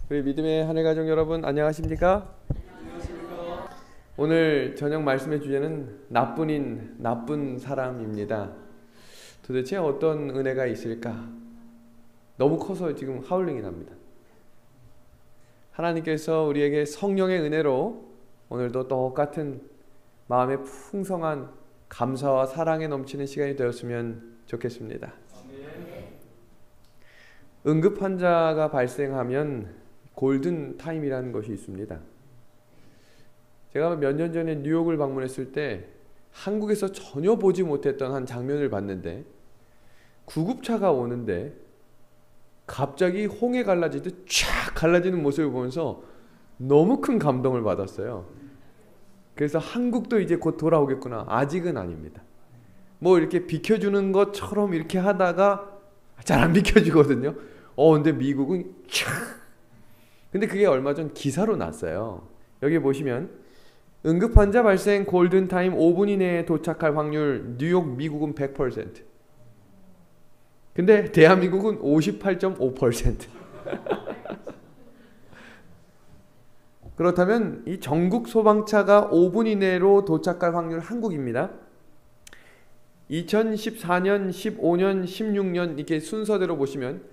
우리 믿음의 하늘 가족 여러분 안녕하십니까? 오늘 저녁 말씀의 주제는 나뿐인 나쁜 사람입니다. 도대체 어떤 은혜가 있을까? 너무 커서 지금 하울링이 납니다. 하나님께서 우리에게 성령의 은혜로 오늘도 똑같은 마음의 풍성한 감사와 사랑에 넘치는 시간이 되었으면 좋겠습니다. 응급 환자가 발생하면 골든 타임이라는 것이 있습니다. 제가 몇 년 전에 뉴욕을 방문했을 때 한국에서 전혀 보지 못했던 한 장면을 봤는데, 구급차가 오는데 갑자기 홍해 갈라지듯 쫙 갈라지는 모습을 보면서 너무 큰 감동을 받았어요. 그래서 한국도 이제 곧 돌아오겠구나. 아직은 아닙니다. 뭐 이렇게 비켜주는 것처럼 이렇게 하다가 잘 안 비켜주거든요. 근데 미국은 쫙. 근데 그게 얼마 전 기사로 났어요. 여기 보시면 응급환자 발생 골든타임 5분 이내에 도착할 확률 뉴욕 미국은 100%. 근데 대한민국은 58.5%. 그렇다면 이 전국 소방차가 5분 이내로 도착할 확률 한국입니다. 2014년, 15년, 16년 이렇게 순서대로 보시면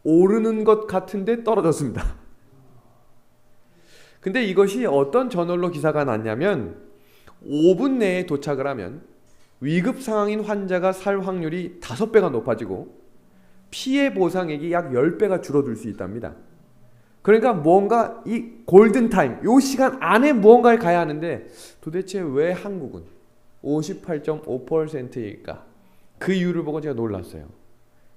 오르는 것 같은데 떨어졌습니다. 근데 이것이 어떤 저널로 기사가 났냐면 5분 내에 도착을 하면 위급 상황인 환자가 살 확률이 5배가 높아지고 피해 보상액이 약 10배가 줄어들 수 있답니다. 그러니까 뭔가 이 골든타임, 이 시간 안에 무언가를 가야 하는데 도대체 왜 한국은 58.5%일까? 그 이유를 보고 제가 놀랐어요.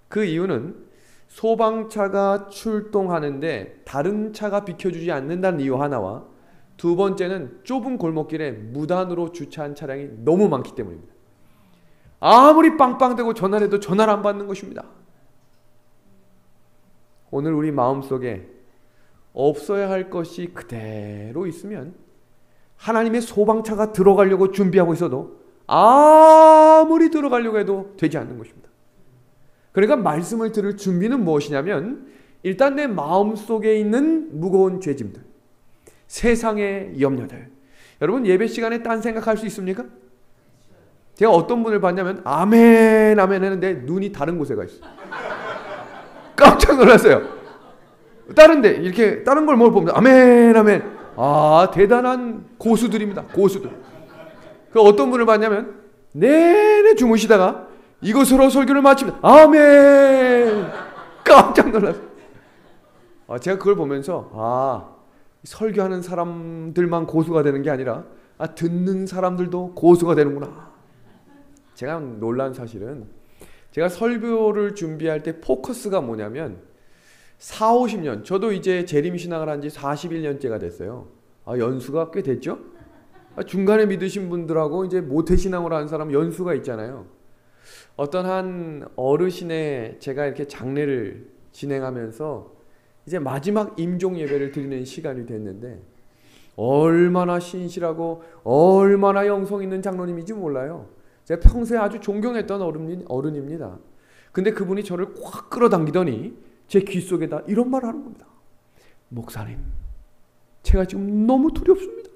그 이유는 소방차가 출동하는데 다른 차가 비켜주지 않는다는 이유 하나와, 두 번째는 좁은 골목길에 무단으로 주차한 차량이 너무 많기 때문입니다. 아무리 빵빵대고 전화를 해도 전화를 안 받는 것입니다. 오늘 우리 마음속에 없어야 할 것이 그대로 있으면 하나님의 소방차가 들어가려고 준비하고 있어도 아무리 들어가려고 해도 되지 않는 것입니다. 그러니까 말씀을 들을 준비는 무엇이냐면, 일단 내 마음속에 있는 무거운 죄짐들, 세상의 염려들. 여러분 예배 시간에 딴 생각할 수 있습니까? 제가 어떤 분을 봤냐면 아멘 아멘 했는데 눈이 다른 곳에 가 있어요. 깜짝 놀랐어요. 다른데 이렇게 다른 걸 뭘 보면 아멘 아멘. 대단한 고수들입니다. 고수들. 그 어떤 분을 봤냐면 내내 주무시다가 이것으로 설교를 마치면 아멘. 깜짝 놀랐어요. 제가 그걸 보면서 설교하는 사람들만 고수가 되는 게 아니라 듣는 사람들도 고수가 되는구나. 제가 놀란 사실은, 제가 설교를 준비할 때 포커스가 뭐냐면 40-50년, 저도 이제 재림신앙을 한 지 41년째가 됐어요. 연수가 꽤 됐죠? 중간에 믿으신 분들하고 이제 모태신앙으로 한 사람 연수가 있잖아요. 어떤 한 어르신의 제가 이렇게 장례를 진행하면서 이제 마지막 임종 예배를 드리는 시간이 됐는데, 얼마나 신실하고 얼마나 영성 있는 장로님인지 몰라요. 제가 평소에 아주 존경했던 어른입니다. 근데 그분이 저를 확 끌어당기더니 제 귀 속에다 이런 말을 하는 겁니다. 목사님, 제가 지금 너무 두렵습니다.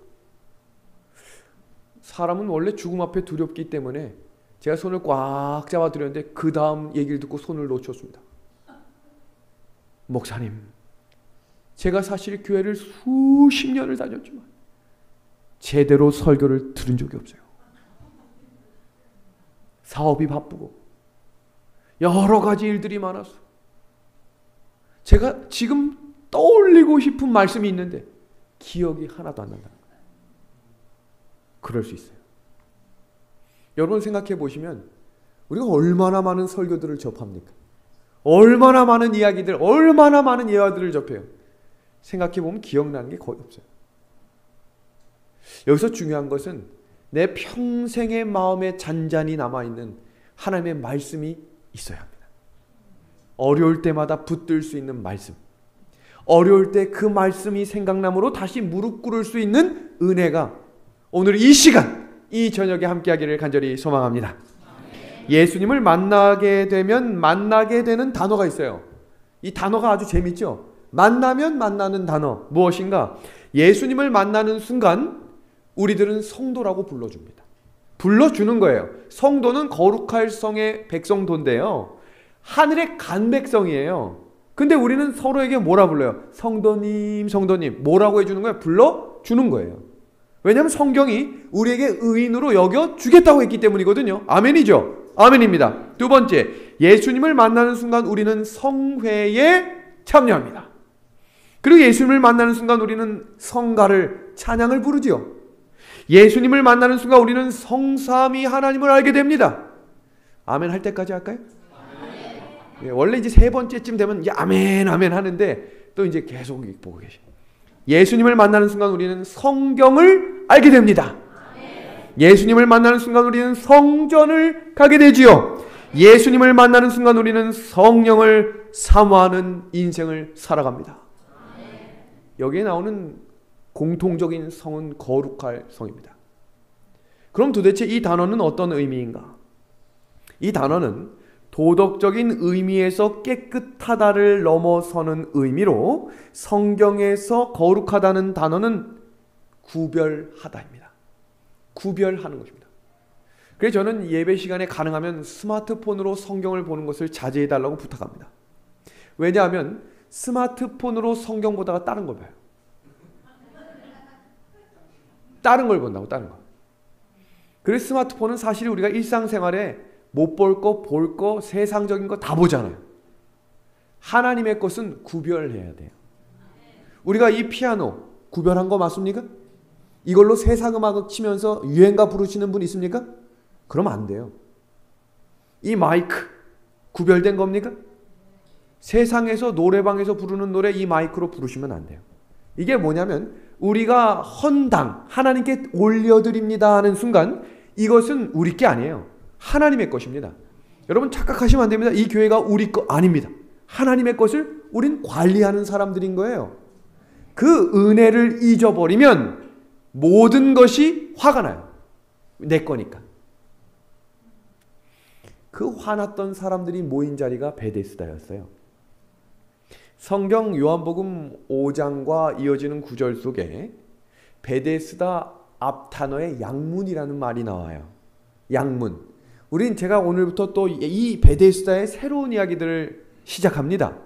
사람은 원래 죽음 앞에 두렵기 때문에 제가 손을 꽉 잡아드렸는데 그 다음 얘기를 듣고 손을 놓쳤습니다. 목사님, 제가 사실 교회를 수십 년을 다녔지만 제대로 설교를 들은 적이 없어요. 사업이 바쁘고 여러 가지 일들이 많아서 제가 지금 떠올리고 싶은 말씀이 있는데 기억이 하나도 안 난다. 그럴 수 있어요. 여러분 생각해 보시면 우리가 얼마나 많은 설교들을 접합니까? 얼마나 많은 이야기들, 얼마나 많은 예화들을 접해요. 생각해 보면 기억나는 게 거의 없어요. 여기서 중요한 것은 내 평생의 마음에 잔잔히 남아있는 하나님의 말씀이 있어야 합니다. 어려울 때마다 붙들 수 있는 말씀, 어려울 때 그 말씀이 생각나므로 다시 무릎 꿇을 수 있는 은혜가 오늘 이 시간, 이 저녁에 함께하기를 간절히 소망합니다. 예수님을 만나게 되면 만나게 되는 단어가 있어요. 이 단어가 아주 재밌죠? 만나면 만나는 단어 무엇인가? 예수님을 만나는 순간 우리들은 성도라고 불러줍니다. 불러주는 거예요. 성도는 거룩할 성의 백성도인데요. 하늘의 간 백성이에요. 근데 우리는 서로에게 뭐라 불러요? 성도님, 성도님. 뭐라고 해주는 거예요? 불러주는 거예요. 왜냐하면 성경이 우리에게 의인으로 여겨주겠다고 했기 때문이거든요. 아멘이죠? 아멘입니다. 두 번째, 예수님을 만나는 순간 우리는 성회에 참여합니다. 그리고 예수님을 만나는 순간 우리는 성가를, 찬양을 부르지요. 예수님을 만나는 순간 우리는 성삼위 하나님을 알게 됩니다. 아멘 할 때까지 할까요? 예, 원래 이제 세 번째쯤 되면 이제 아멘 아멘 하는데 또 이제 계속 보고 계셔. 예수님을 만나는 순간 우리는 성경을 알게 됩니다. 예수님을 만나는 순간 우리는 성전을 가게 되지요. 예수님을 만나는 순간 우리는 성령을 사모하는 인생을 살아갑니다. 여기에 나오는 공통적인 성은 거룩할 성입니다. 그럼 도대체 이 단어는 어떤 의미인가? 이 단어는 도덕적인 의미에서 깨끗하다를 넘어서는 의미로 성경에서 거룩하다는 단어는 구별하다입니다. 구별하는 것입니다. 그래서 저는 예배 시간에 가능하면 스마트폰으로 성경을 보는 것을 자제해달라고 부탁합니다. 왜냐하면 스마트폰으로 성경 보다가 다른 걸 봐요. 다른 걸 본다고, 다른 거. 그래서 스마트폰은 사실 우리가 일상생활에 못 볼 거, 볼 거, 세상적인 거 다 보잖아요. 하나님의 것은 구별해야 돼요. 우리가 이 피아노 구별한 거 맞습니까? 이걸로 세상 음악을 치면서 유행가 부르시는 분 있습니까? 그러면 안 돼요. 이 마이크 구별된 겁니까? 세상에서 노래방에서 부르는 노래 이 마이크로 부르시면 안 돼요. 이게 뭐냐면 우리가 헌당, 하나님께 올려드립니다 하는 순간 이것은 우리 게 아니에요. 하나님의 것입니다. 여러분 착각하시면 안 됩니다. 이 교회가 우리 거 아닙니다. 하나님의 것을 우린 관리하는 사람들인 거예요. 그 은혜를 잊어버리면 모든 것이 화가 나요. 내 거니까. 그 화났던 사람들이 모인 자리가 베데스다였어요. 성경 요한복음 5장과 이어지는 구절 속에 베데스다 앞 단어에 양문이라는 말이 나와요. 양문. 우린 제가 오늘부터 또 이 베데스다의 새로운 이야기들을 시작합니다.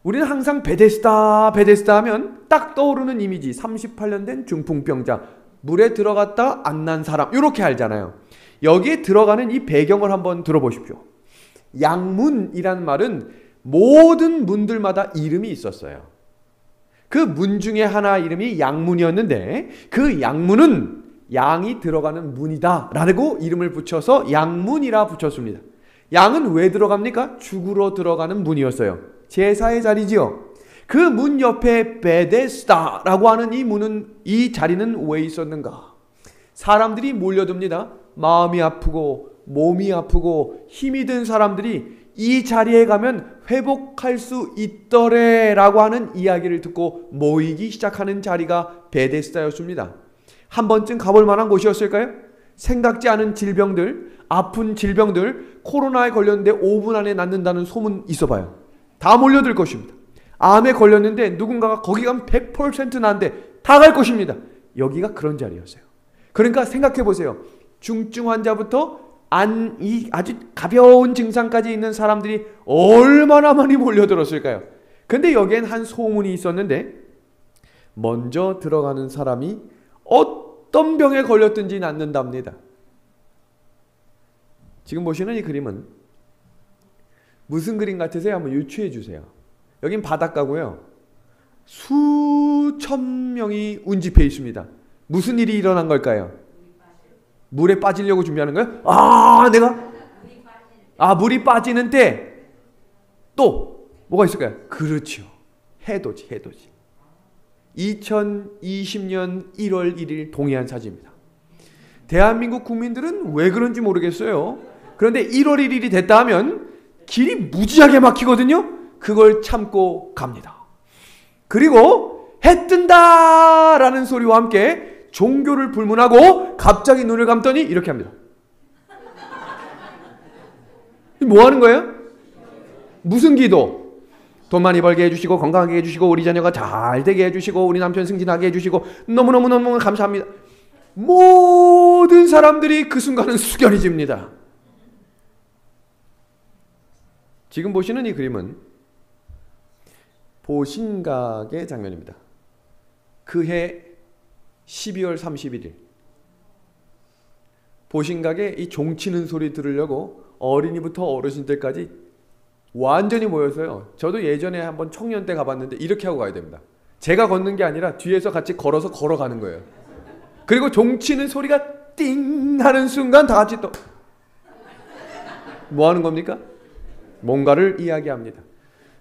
우리는 항상 베데스다 하면 딱 떠오르는 이미지 38년 된 중풍병자, 물에 들어갔다 안 난 사람 이렇게 알잖아요. 여기에 들어가는 이 배경을 한번 들어보십시오. 양문이라는 말은 모든 문들마다 이름이 있었어요. 그 문 중에 하나 이름이 양문이었는데 그 양문은 양이 들어가는 문이다 라고 이름을 붙여서 양문이라 붙였습니다. 양은 왜 들어갑니까? 죽으러 들어가는 문이었어요. 제사의 자리지요. 그 문 옆에 베데스다라고 하는 이 문은, 이 자리는 왜 있었는가? 사람들이 몰려듭니다. 마음이 아프고 몸이 아프고 힘이 든 사람들이 이 자리에 가면 회복할 수 있더래 라고 하는 이야기를 듣고 모이기 시작하는 자리가 베데스다였습니다. 한 번쯤 가볼 만한 곳이었을까요? 생각지 않은 질병들, 아픈 질병들, 코로나에 걸렸는데 5분 안에 낫는다는 소문 있어봐요. 다 몰려들 것입니다. 암에 걸렸는데 누군가가 거기 가면 100% 난데 다 갈 것입니다. 여기가 그런 자리였어요. 그러니까 생각해 보세요. 중증 환자부터 아주 가벼운 증상까지 있는 사람들이 얼마나 많이 몰려들었을까요? 근데 여기엔 한 소문이 있었는데 먼저 들어가는 사람이 어떤 병에 걸렸든지 낫는답니다. 지금 보시는 이 그림은 무슨 그림 같으세요? 한번 유추해 주세요. 여긴 바닷가고요. 수천 명이 운집해 있습니다. 무슨 일이 일어난 걸까요? 물에 빠지려고 준비하는 거예요? 물이 빠지는 때 또 뭐가 있을까요? 그렇죠. 해돋이. 2020년 1월 1일 동해안 사진입니다. 대한민국 국민들은 왜 그런지 모르겠어요. 그런데 1월 1일이 됐다 하면 길이 무지하게 막히거든요. 그걸 참고 갑니다. 그리고 해 뜬다 라는 소리와 함께 종교를 불문하고 갑자기 눈을 감더니 이렇게 합니다. 뭐 하는 거예요? 무슨 기도? 돈 많이 벌게 해주시고 건강하게 해주시고 우리 자녀가 잘 되게 해주시고 우리 남편 승진하게 해주시고 너무너무 감사합니다. 모든 사람들이 그 순간은 숙연히 집니다. 지금 보시는 이 그림은 보신각의 장면입니다. 그해 12월 31일 보신각에 이 종치는 소리 들으려고 어린이부터 어르신들까지 완전히 모였어요. 저도 예전에 한번 청년 때 가봤는데 이렇게 하고 가야 됩니다. 제가 걷는 게 아니라 뒤에서 같이 걸어가는 거예요. 그리고 종치는 소리가 띵 하는 순간 다 같이 또 뭐 하는 겁니까? 뭔가를 이야기합니다.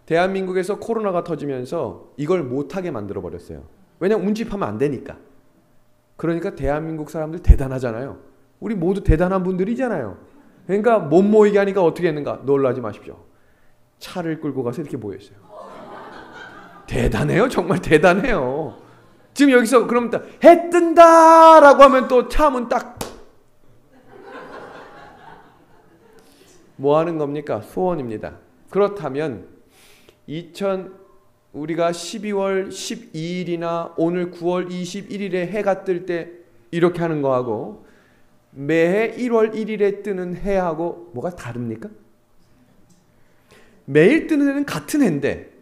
대한민국에서 코로나가 터지면서 이걸 못하게 만들어 버렸어요. 왜냐면 운집하면 안 되니까. 그러니까 대한민국 사람들 대단하잖아요. 우리 모두 대단한 분들이잖아요. 그러니까 못 모이게 하니까 어떻게 했는가? 놀라지 마십시오. 차를 끌고 가서 이렇게 모였어요. 대단해요. 정말 대단해요. 지금 여기서 그럼 해 뜬다 라고 하면 또 차 문 딱 뭐 하는 겁니까? 소원입니다. 그렇다면 우리가 12월 12일이나 오늘 9월 21일에 해가 뜰 때 이렇게 하는 거하고 매해 1월 1일에 뜨는 해하고 뭐가 다릅니까? 매일 뜨는 해는 같은 해인데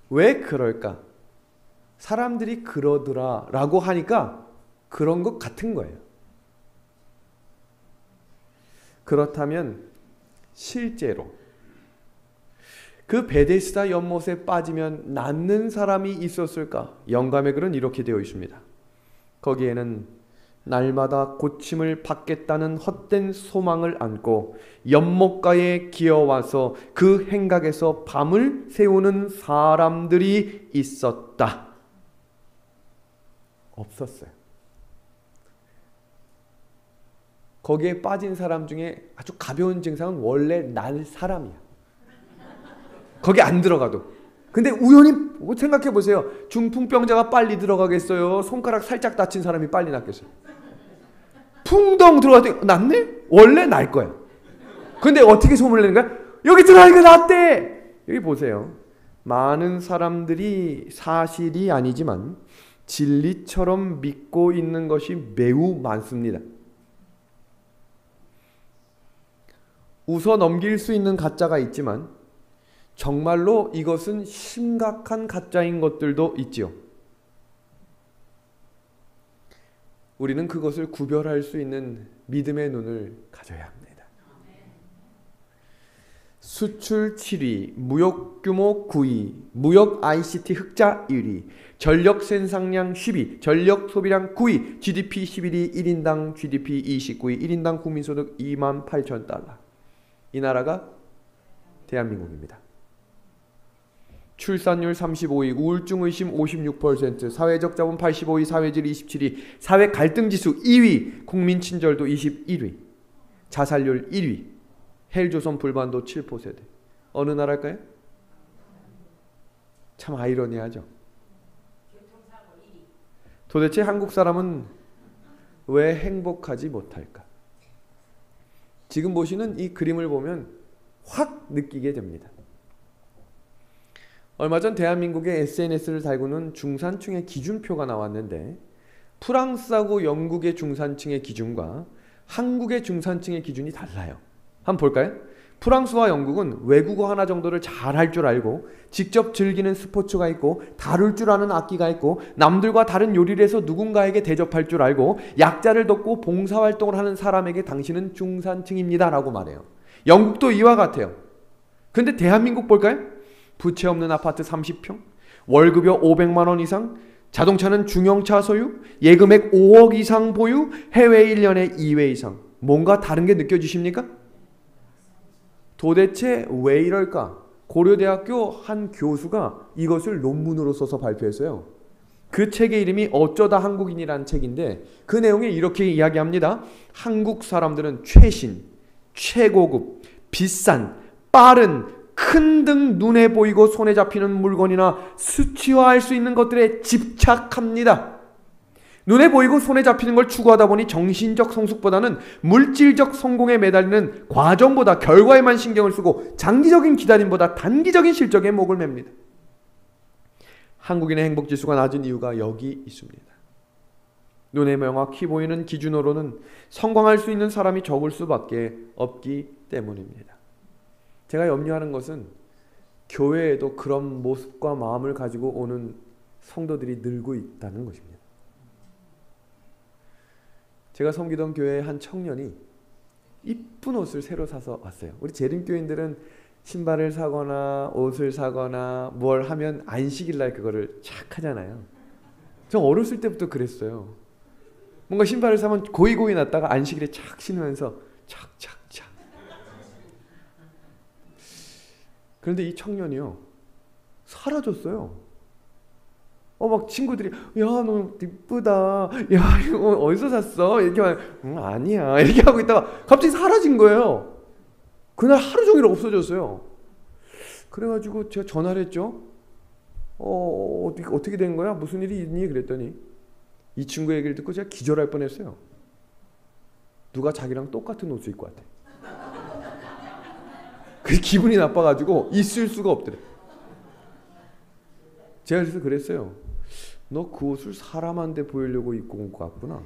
왜 그럴까? 사람들이 그러더라 라고 하니까 그런 것 같은 거예요. 그렇다면 실제로 그 베데스다 연못에 빠지면 낫는 사람이 있었을까? 영감의 글은 이렇게 되어 있습니다. 거기에는 날마다 고침을 받겠다는 헛된 소망을 안고 연못가에 기어와서 그 행각에서 밤을 새우는 사람들이 있었다. 없었어요. 거기에 빠진 사람 중에 아주 가벼운 증상은 원래 날 사람이야. 거기 안 들어가도. 근데 우연히 생각해 보세요. 중풍병자가 빨리 들어가겠어요? 손가락 살짝 다친 사람이 빨리 낫겠어요? 풍덩 들어가도 낫네? 원래 날 거야. 근데 어떻게 소문을 내는 거야? 여기 들어가니까 낫대! 여기 보세요. 많은 사람들이 사실이 아니지만 진리처럼 믿고 있는 것이 매우 많습니다. 웃어 넘길 수 있는 가짜가 있지만 정말로 이것은 심각한 가짜인 것들도 있지요. 우리는 그것을 구별할 수 있는 믿음의 눈을 가져야 합니다. 수출 7위, 무역 규모 9위, 무역 ICT 흑자 1위, 전력 생산량 10위, 전력 소비량 9위, GDP 11위, 1인당 GDP 29위, 1인당 국민소득 28,000달러. 이 나라가 대한민국입니다. 출산율 35위, 우울증 의심 56%, 사회적 자본 85위, 사회질 27위, 사회 갈등 지수 2위, 국민 친절도 21위, 자살률 1위, 헬조선 불반도 7%. 어느 나라일까요? 참 아이러니하죠. 도대체 한국 사람은 왜 행복하지 못할까? 지금 보시는 이 그림을 보면 확 느끼게 됩니다. 얼마 전 대한민국의 SNS를 달구는 중산층의 기준표가 나왔는데 프랑스하고 영국의 중산층의 기준과 한국의 중산층의 기준이 달라요. 한번 볼까요? 프랑스와 영국은 외국어 하나 정도를 잘 할 줄 알고 직접 즐기는 스포츠가 있고 다룰 줄 아는 악기가 있고 남들과 다른 요리를 해서 누군가에게 대접할 줄 알고 약자를 돕고 봉사활동을 하는 사람에게 당신은 중산층입니다 라고 말해요. 영국도 이와 같아요. 근데 대한민국 볼까요? 부채 없는 아파트 30평, 월급이 500만 원 이상, 자동차는 중형차 소유, 예금액 5억 이상 보유, 해외 1년에 2회 이상. 뭔가 다른 게 느껴지십니까? 도대체 왜 이럴까? 고려대학교 한 교수가 이것을 논문으로 써서 발표했어요. 그 책의 이름이 어쩌다 한국인이라는 책인데 그 내용에 이렇게 이야기합니다. 한국 사람들은 최신, 최고급, 비싼, 빠른, 큰 등 눈에 보이고 손에 잡히는 물건이나 수치화할 수 있는 것들에 집착합니다. 눈에 보이고 손에 잡히는 걸 추구하다 보니 정신적 성숙보다는 물질적 성공에 매달리는 과정보다 결과에만 신경을 쓰고 장기적인 기다림보다 단기적인 실적에 목을 맵니다. 한국인의 행복지수가 낮은 이유가 여기 있습니다. 눈에 명확히 보이는 기준으로는 성공할 수 있는 사람이 적을 수밖에 없기 때문입니다. 제가 염려하는 것은 교회에도 그런 모습과 마음을 가지고 오는 성도들이 늘고 있다는 것입니다. 제가 섬기던 교회의 한 청년이 이쁜 옷을 새로 사서 왔어요. 우리 재림교인들은 신발을 사거나 옷을 사거나 뭘 하면 안식일날 그거를 착 하잖아요. 저 어렸을 때부터 그랬어요. 뭔가 신발을 사면 고이고이 놨다가 안식일에 착 신으면서 착착착. 그런데 이 청년이요, 사라졌어요. 막 친구들이 야 너 이쁘다, 야 이거 어디서 샀어? 이렇게 하면 아니야 이렇게 하고 있다가 갑자기 사라진 거예요. 그날 하루 종일 없어졌어요. 그래가지고 제가 전화를 했죠. 어떻게 된 거야? 무슨 일이 있니? 그랬더니 이 친구 얘기를 듣고 제가 기절할 뻔했어요. 누가 자기랑 똑같은 옷을 입고 왔대. 그 기분이 나빠가지고 있을 수가 없더래. 제가 그래서 그랬어요. 너 그 옷을 사람한테 보이려고 입고 온 것 같구나.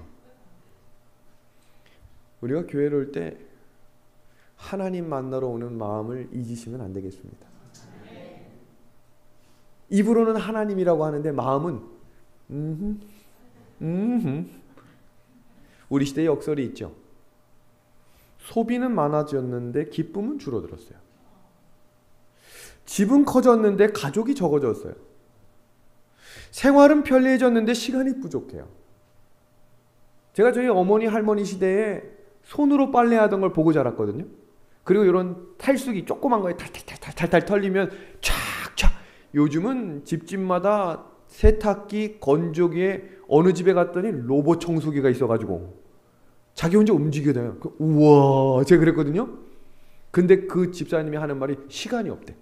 우리가 교회를 올 때 하나님 만나러 오는 마음을 잊으시면 안 되겠습니다. 입으로는 하나님이라고 하는데 마음은 우리 시대의 역설이 있죠. 소비는 많아졌는데 기쁨은 줄어들었어요. 집은 커졌는데 가족이 적어졌어요. 생활은 편리해졌는데 시간이 부족해요. 제가 저희 어머니 할머니 시대에 손으로 빨래하던 걸 보고 자랐거든요. 그리고 이런 탈수기 조그만 거에 탈탈 털리면 촥촥. 요즘은 집집마다 세탁기, 건조기에 어느 집에 갔더니 로봇 청소기가 있어가지고 자기 혼자 움직여야 돼요. 우와, 제가 그랬거든요. 근데 그 집사님이 하는 말이 시간이 없대.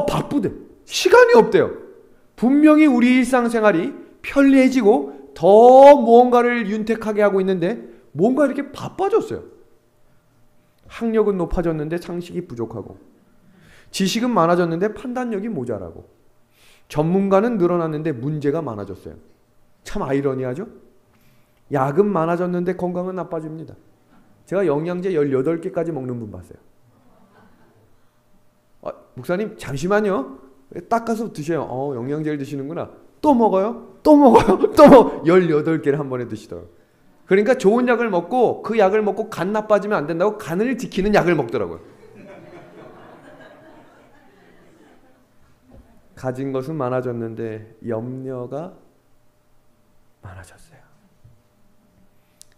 바쁘대. 시간이 없대요. 분명히 우리 일상생활이 편리해지고 더 무언가를 윤택하게 하고 있는데 뭔가 이렇게 바빠졌어요. 학력은 높아졌는데 상식이 부족하고, 지식은 많아졌는데 판단력이 모자라고, 전문가는 늘어났는데 문제가 많아졌어요. 참 아이러니하죠? 약은 많아졌는데 건강은 나빠집니다. 제가 영양제 18개까지 먹는 분 봤어요. 목사님 잠시만요. 닦아서 드세요. 영양제를 드시는구나. 또 먹어요? 또 먹어요? 또 먹어. 18개를 한 번에 드시더라고요. 그러니까 좋은 약을 먹고 그 약을 먹고 간 나빠지면 안 된다고 간을 지키는 약을 먹더라고요. 가진 것은 많아졌는데 염려가 많아졌어요.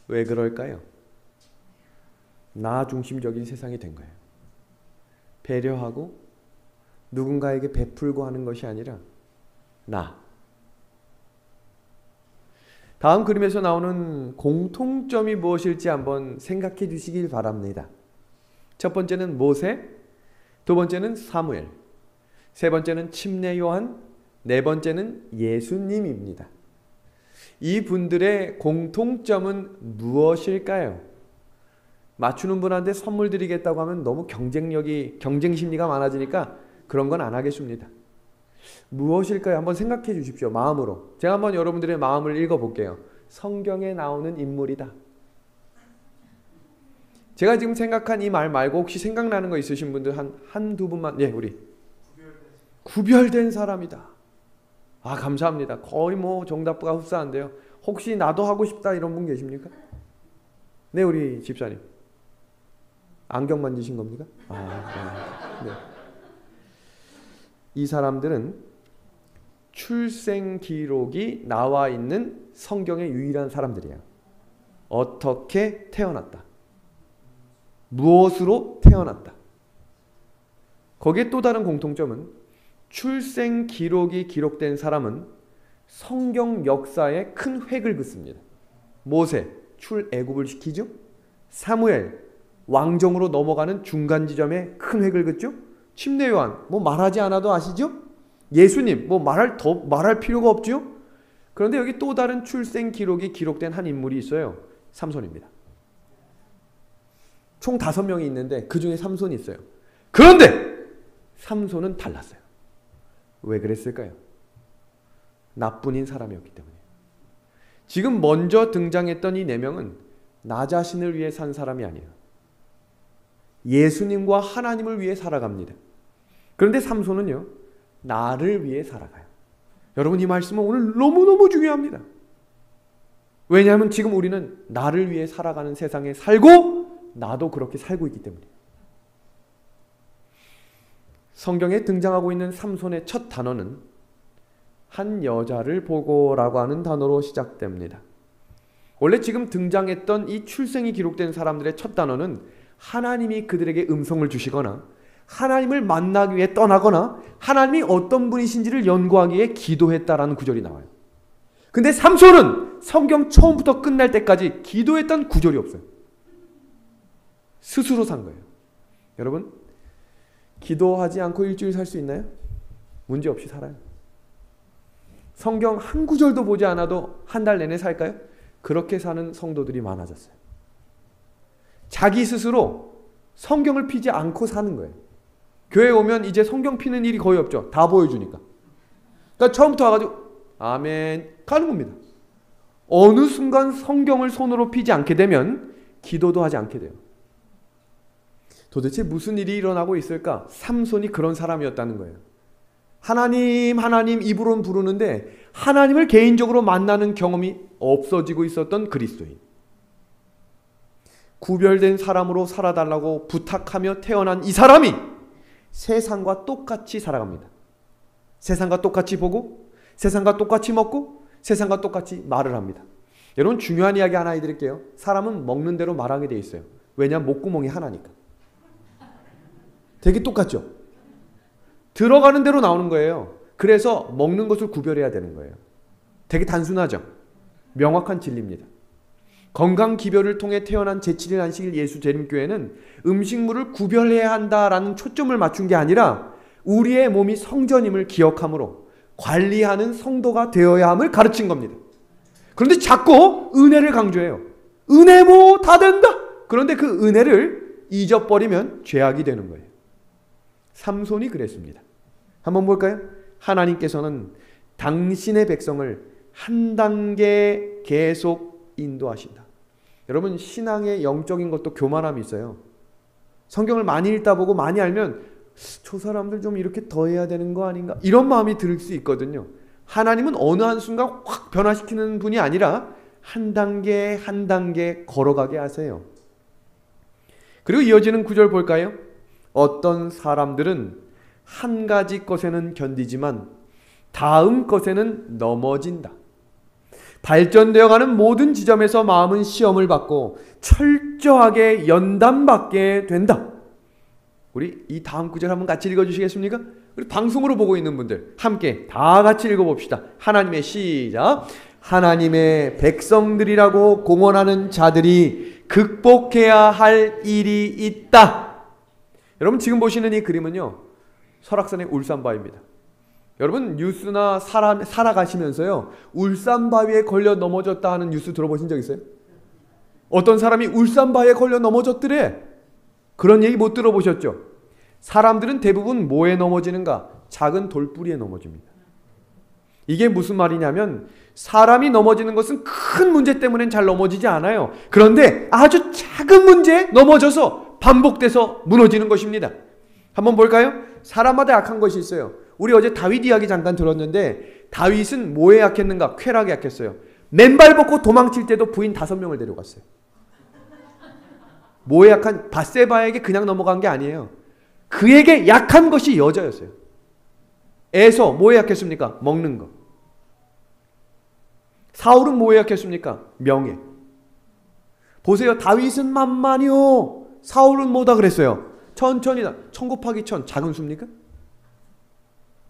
왜 그럴까요? 나 중심적인 세상이 된 거예요. 배려하고 누군가에게 베풀고 하는 것이 아니라 나. 다음 그림에서 나오는 공통점이 무엇일지 한번 생각해 주시길 바랍니다. 첫 번째는 모세, 두 번째는 사무엘, 세 번째는 침례 요한, 네 번째는 예수님입니다. 이 분들의 공통점은 무엇일까요? 맞추는 분한테 선물 드리겠다고 하면 너무 경쟁 심리가 많아지니까 그런 건 안 하겠습니다. 무엇일까요? 한번 생각해 주십시오. 마음으로. 제가 한번 여러분들의 마음을 읽어볼게요. 성경에 나오는 인물이다. 제가 지금 생각한 이 말 말고 혹시 생각나는 거 있으신 분들 한두 분만. 예, 우리 구별된 사람이다. 감사합니다. 거의 정답부가 흡사한데요. 혹시 나도 하고 싶다 이런 분 계십니까? 네, 우리 집사님. 안경 만지신 겁니까? 네. 이 사람들은 출생 기록이 나와 있는 성경의 유일한 사람들이에요. 어떻게 태어났다. 무엇으로 태어났다. 거기에 또 다른 공통점은 출생 기록이 기록된 사람은 성경 역사에 큰 획을 긋습니다. 모세, 출애굽을 시키죠. 사무엘, 왕정으로 넘어가는 중간 지점에 큰 획을 긋죠. 침례 요한, 말하지 않아도 아시죠? 예수님, 말할 필요가 없죠? 그런데 여기 또 다른 출생 기록이 기록된 한 인물이 있어요. 삼손입니다. 총 5명이 있는데 그 중에 삼손이 있어요. 그런데 삼손은 달랐어요. 왜 그랬을까요? 나뿐인 사람이었기 때문에. 지금 먼저 등장했던 이 4명은 나 자신을 위해 산 사람이 아니에요. 예수님과 하나님을 위해 살아갑니다. 그런데 삼손은요, 나를 위해 살아가요. 여러분, 이 말씀은 오늘 너무너무 중요합니다. 왜냐하면 지금 우리는 나를 위해 살아가는 세상에 살고 나도 그렇게 살고 있기 때문에. 성경에 등장하고 있는 삼손의 첫 단어는 한 여자를 보고라고 하는 단어로 시작됩니다. 원래 지금 등장했던 이 출생이 기록된 사람들의 첫 단어는 하나님이 그들에게 음성을 주시거나 하나님을 만나기 위해 떠나거나 하나님이 어떤 분이신지를 연구하기 위해 기도했다라는 구절이 나와요. 근데 삼손은 성경 처음부터 끝날 때까지 기도했던 구절이 없어요. 스스로 산 거예요. 여러분, 기도하지 않고 일주일 살 수 있나요? 문제없이 살아요. 성경 한 구절도 보지 않아도 한 달 내내 살까요? 그렇게 사는 성도들이 많아졌어요. 자기 스스로 성경을 피지 않고 사는 거예요. 교회에 오면 이제 성경 피는 일이 거의 없죠. 다 보여주니까. 그러니까 처음부터 와가지고 아멘 가는 겁니다. 어느 순간 성경을 손으로 피지 않게 되면 기도도 하지 않게 돼요. 도대체 무슨 일이 일어나고 있을까? 삼손이 그런 사람이었다는 거예요. 하나님 하나님 입으로는 부르는데 하나님을 개인적으로 만나는 경험이 없어지고 있었던 그리스도인. 구별된 사람으로 살아달라고 부탁하며 태어난 이 사람이 세상과 똑같이 살아갑니다. 세상과 똑같이 보고 세상과 똑같이 먹고 세상과 똑같이 말을 합니다. 여러분, 중요한 이야기 하나 해드릴게요. 사람은 먹는 대로 말하게 돼 있어요. 왜냐하면 목구멍이 하나니까. 되게 똑같죠? 들어가는 대로 나오는 거예요. 그래서 먹는 것을 구별해야 되는 거예요. 되게 단순하죠? 명확한 진리입니다. 건강기별을 통해 태어난 제7일 안식일 예수 재림교회는 음식물을 구별해야 한다라는 초점을 맞춘 게 아니라 우리의 몸이 성전임을 기억함으로 관리하는 성도가 되어야 함을 가르친 겁니다. 그런데 자꾸 은혜를 강조해요. 은혜 뭐 다 된다. 그런데 그 은혜를 잊어버리면 죄악이 되는 거예요. 삼손이 그랬습니다. 한번 볼까요? 하나님께서는 당신의 백성을 한 단계 계속 인도하신다. 여러분, 신앙의 영적인 것도 교만함이 있어요. 성경을 많이 읽다 보고 많이 알면 저 사람들 좀 이렇게 더 해야 되는 거 아닌가? 이런 마음이 들 수 있거든요. 하나님은 어느 한순간 확 변화시키는 분이 아니라 한 단계 한 단계 걸어가게 하세요. 그리고 이어지는 구절 볼까요? 어떤 사람들은 한 가지 것에는 견디지만 다음 것에는 넘어진다. 발전되어가는 모든 지점에서 마음은 시험을 받고 철저하게 연단받게 된다. 우리 이 다음 구절 한번 같이 읽어주시겠습니까? 우리 방송으로 보고 있는 분들 함께 다 같이 읽어봅시다. 하나님의 시작. 하나님의 백성들이라고 공언하는 자들이 극복해야 할 일이 있다. 여러분, 지금 보시는 이 그림은요, 설악산의 울산바위입니다. 여러분, 뉴스나 살아가시면서요, 울산바위에 걸려 넘어졌다 하는 뉴스 들어보신 적 있어요? 어떤 사람이 울산바위에 걸려 넘어졌더래. 그런 얘기 못 들어보셨죠? 사람들은 대부분 뭐에 넘어지는가? 작은 돌뿌리에 넘어집니다. 이게 무슨 말이냐면 사람이 넘어지는 것은 큰 문제 때문엔 잘 넘어지지 않아요. 그런데 아주 작은 문제에 넘어져서 반복돼서 무너지는 것입니다. 한번 볼까요? 사람마다 약한 것이 있어요. 우리 어제 다윗 이야기 잠깐 들었는데 다윗은 뭐에 약했는가? 쾌락에 약했어요. 맨발 벗고 도망칠 때도 부인 5명을 데려갔어요. 뭐에 약한? 밧세바에게 그냥 넘어간 게 아니에요. 그에게 약한 것이 여자였어요. 에서 뭐에 약했습니까? 먹는 거. 사울은 뭐에 약했습니까? 명예. 보세요. 다윗은 만만이요. 사울은 뭐다 그랬어요? 천천히다. 1000 곱하기 1000 작은 수입니까?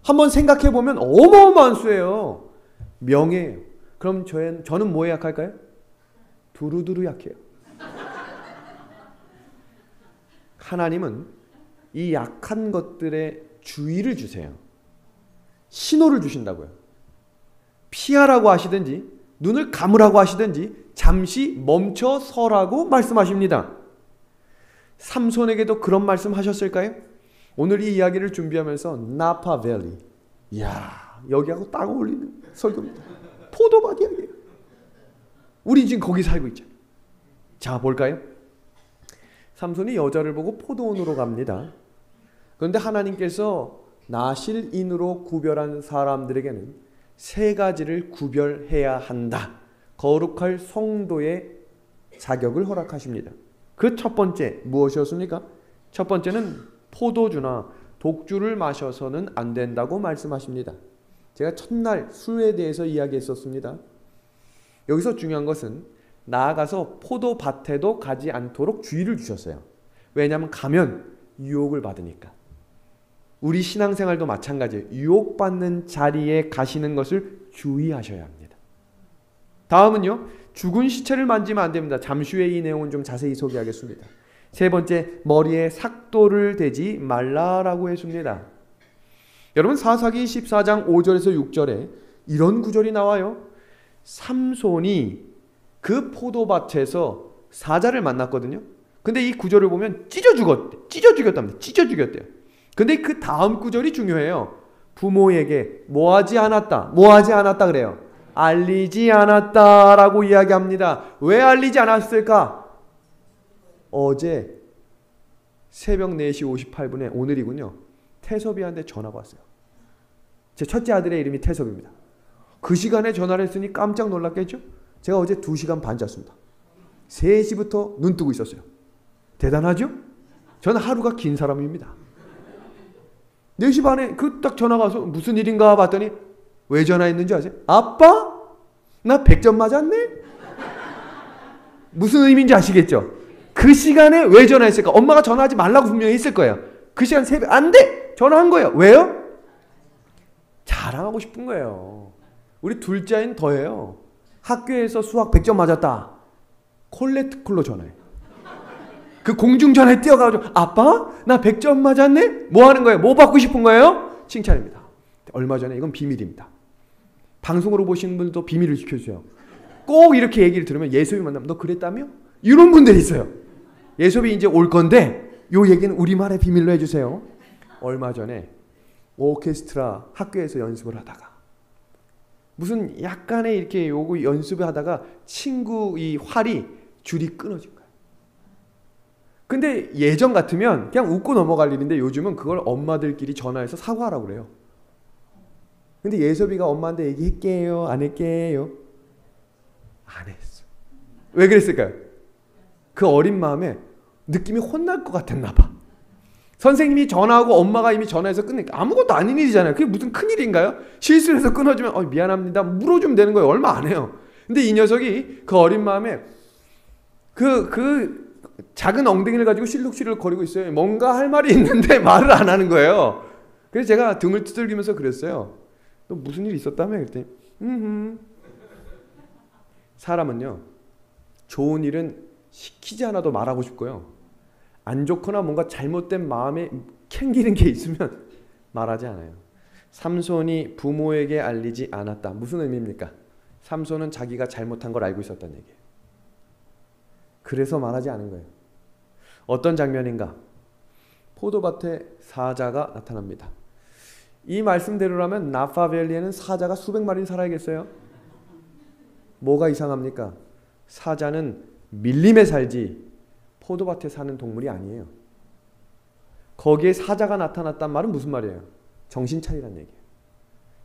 한번 생각해보면 어마어마한 수예요. 명예예요. 그럼 저는 뭐에 약할까요? 두루두루 약해요. 하나님은 이 약한 것들에 주의를 주세요. 신호를 주신다고요. 피하라고 하시든지 눈을 감으라고 하시든지 잠시 멈춰 서라고 말씀하십니다. 삼손에게도 그런 말씀 하셨을까요? 오늘 이 이야기를 준비하면서 나파 밸리, 이야, 여기하고 딱 어울리는 설교입니다. 포도밭 이야기예요. 우리 지금 거기 살고 있잖아요. 자, 볼까요? 삼손이 여자를 보고 포도원으로 갑니다. 그런데 하나님께서 나실인으로 구별한 사람들에게는 세 가지를 구별해야 한다. 거룩할 성도의 자격을 허락하십니다. 그 첫 번째 무엇이었습니까? 첫 번째는 포도주나 독주를 마셔서는 안 된다고 말씀하십니다. 제가 첫날 술에 대해서 이야기했었습니다. 여기서 중요한 것은 나아가서 포도밭에도 가지 않도록 주의를 주셨어요. 왜냐하면 가면 유혹을 받으니까. 우리 신앙생활도 마찬가지예요. 유혹받는 자리에 가시는 것을 주의하셔야 합니다. 다음은요. 죽은 시체를 만지면 안 됩니다. 잠시 후에 이 내용은 좀 자세히 소개하겠습니다. 세 번째, 머리에 삭도를 대지 말라라고 했습니다. 여러분 사사기 14장 5절에서 6절에 이런 구절이 나와요. 삼손이 그 포도밭에서 사자를 만났거든요. 근데 이 구절을 보면 찢어 죽였답니다. 찢어 죽였대요. 근데 그 다음 구절이 중요해요. 부모에게 뭐하지 않았다 그래요. 알리지 않았다라고 이야기합니다. 왜 알리지 않았을까? 어제 새벽 4시 58분에 오늘이군요. 태섭이한테 전화가 왔어요. 제 첫째 아들의 이름이 태섭입니다. 그 시간에 전화를 했으니 깜짝 놀랐겠죠? 제가 어제 2시간 반 잤습니다. 3시부터 눈 뜨고 있었어요. 대단하죠? 저는 하루가 긴 사람입니다. 4시 반에 그 딱 전화가 와서 무슨 일인가 봤더니 왜 전화했는지 아세요? 아빠? 나 100점 맞았네? 무슨 의미인지 아시겠죠? 그 시간에 왜 전화했을까? 엄마가 전화하지 말라고 분명히 했을 거예요. 그 시간 새벽 안 돼! 전화한 거예요. 왜요? 자랑하고 싶은 거예요. 우리 둘째 아이는 더해요. 학교에서 수학 100점 맞았다. 콜레트콜로 전화해. 그 공중전화에 뛰어가지고 아빠? 나 100점 맞았네? 뭐 하는 거예요? 뭐 받고 싶은 거예요? 칭찬입니다. 얼마 전에 이건 비밀입니다. 방송으로 보시는 분들도 비밀을 지켜주세요. 꼭 이렇게 얘기를 들으면 예섭이 만나면 너 그랬다며? 이런 분들이 있어요. 예섭이 이제 올 건데 요 얘기는 우리말의 비밀로 해주세요. 얼마 전에 오케스트라 학교에서 연습을 하다가 무슨 약간의 이렇게 요거 연습을 하다가 친구 이 활이 줄이 끊어진 거예요. 근데 예전 같으면 그냥 웃고 넘어갈 일인데 요즘은 그걸 엄마들끼리 전화해서 사과하라고 그래요. 근데 예섭이가 엄마한테 얘기할게요? 안 할게요? 안 했어. 왜 그랬을까요? 그 어린 마음에 느낌이 혼날 것 같았나 봐. 선생님이 전화하고 엄마가 이미 전화해서 끝내니까 아무것도 아닌 일이잖아요. 그게 무슨 큰일인가요? 실수를 해서 끊어주면 미안합니다. 물어주면 되는 거예요. 얼마 안 해요. 근데 이 녀석이 그 어린 마음에 그 작은 엉덩이를 가지고 실룩실룩 거리고 있어요. 뭔가 할 말이 있는데 말을 안 하는 거예요. 그래서 제가 등을 두들기면서 그랬어요. 너 무슨 일 있었다며? 그랬더니 사람은요. 좋은 일은 시키지 않아도 말하고 싶고요. 안 좋거나 뭔가 잘못된 마음에 캥기는 게 있으면 말하지 않아요. 삼손이 부모에게 알리지 않았다. 무슨 의미입니까? 삼손은 자기가 잘못한 걸 알고 있었다는 얘기예요. 그래서 말하지 않은 거예요. 어떤 장면인가? 포도밭에 사자가 나타납니다. 이 말씀대로라면 나파밸리에는 사자가 수백 마리 살아야겠어요? 뭐가 이상합니까? 사자는 밀림에 살지 포도밭에 사는 동물이 아니에요. 거기에 사자가 나타났단 말은 무슨 말이에요? 정신 차리란 얘기예요.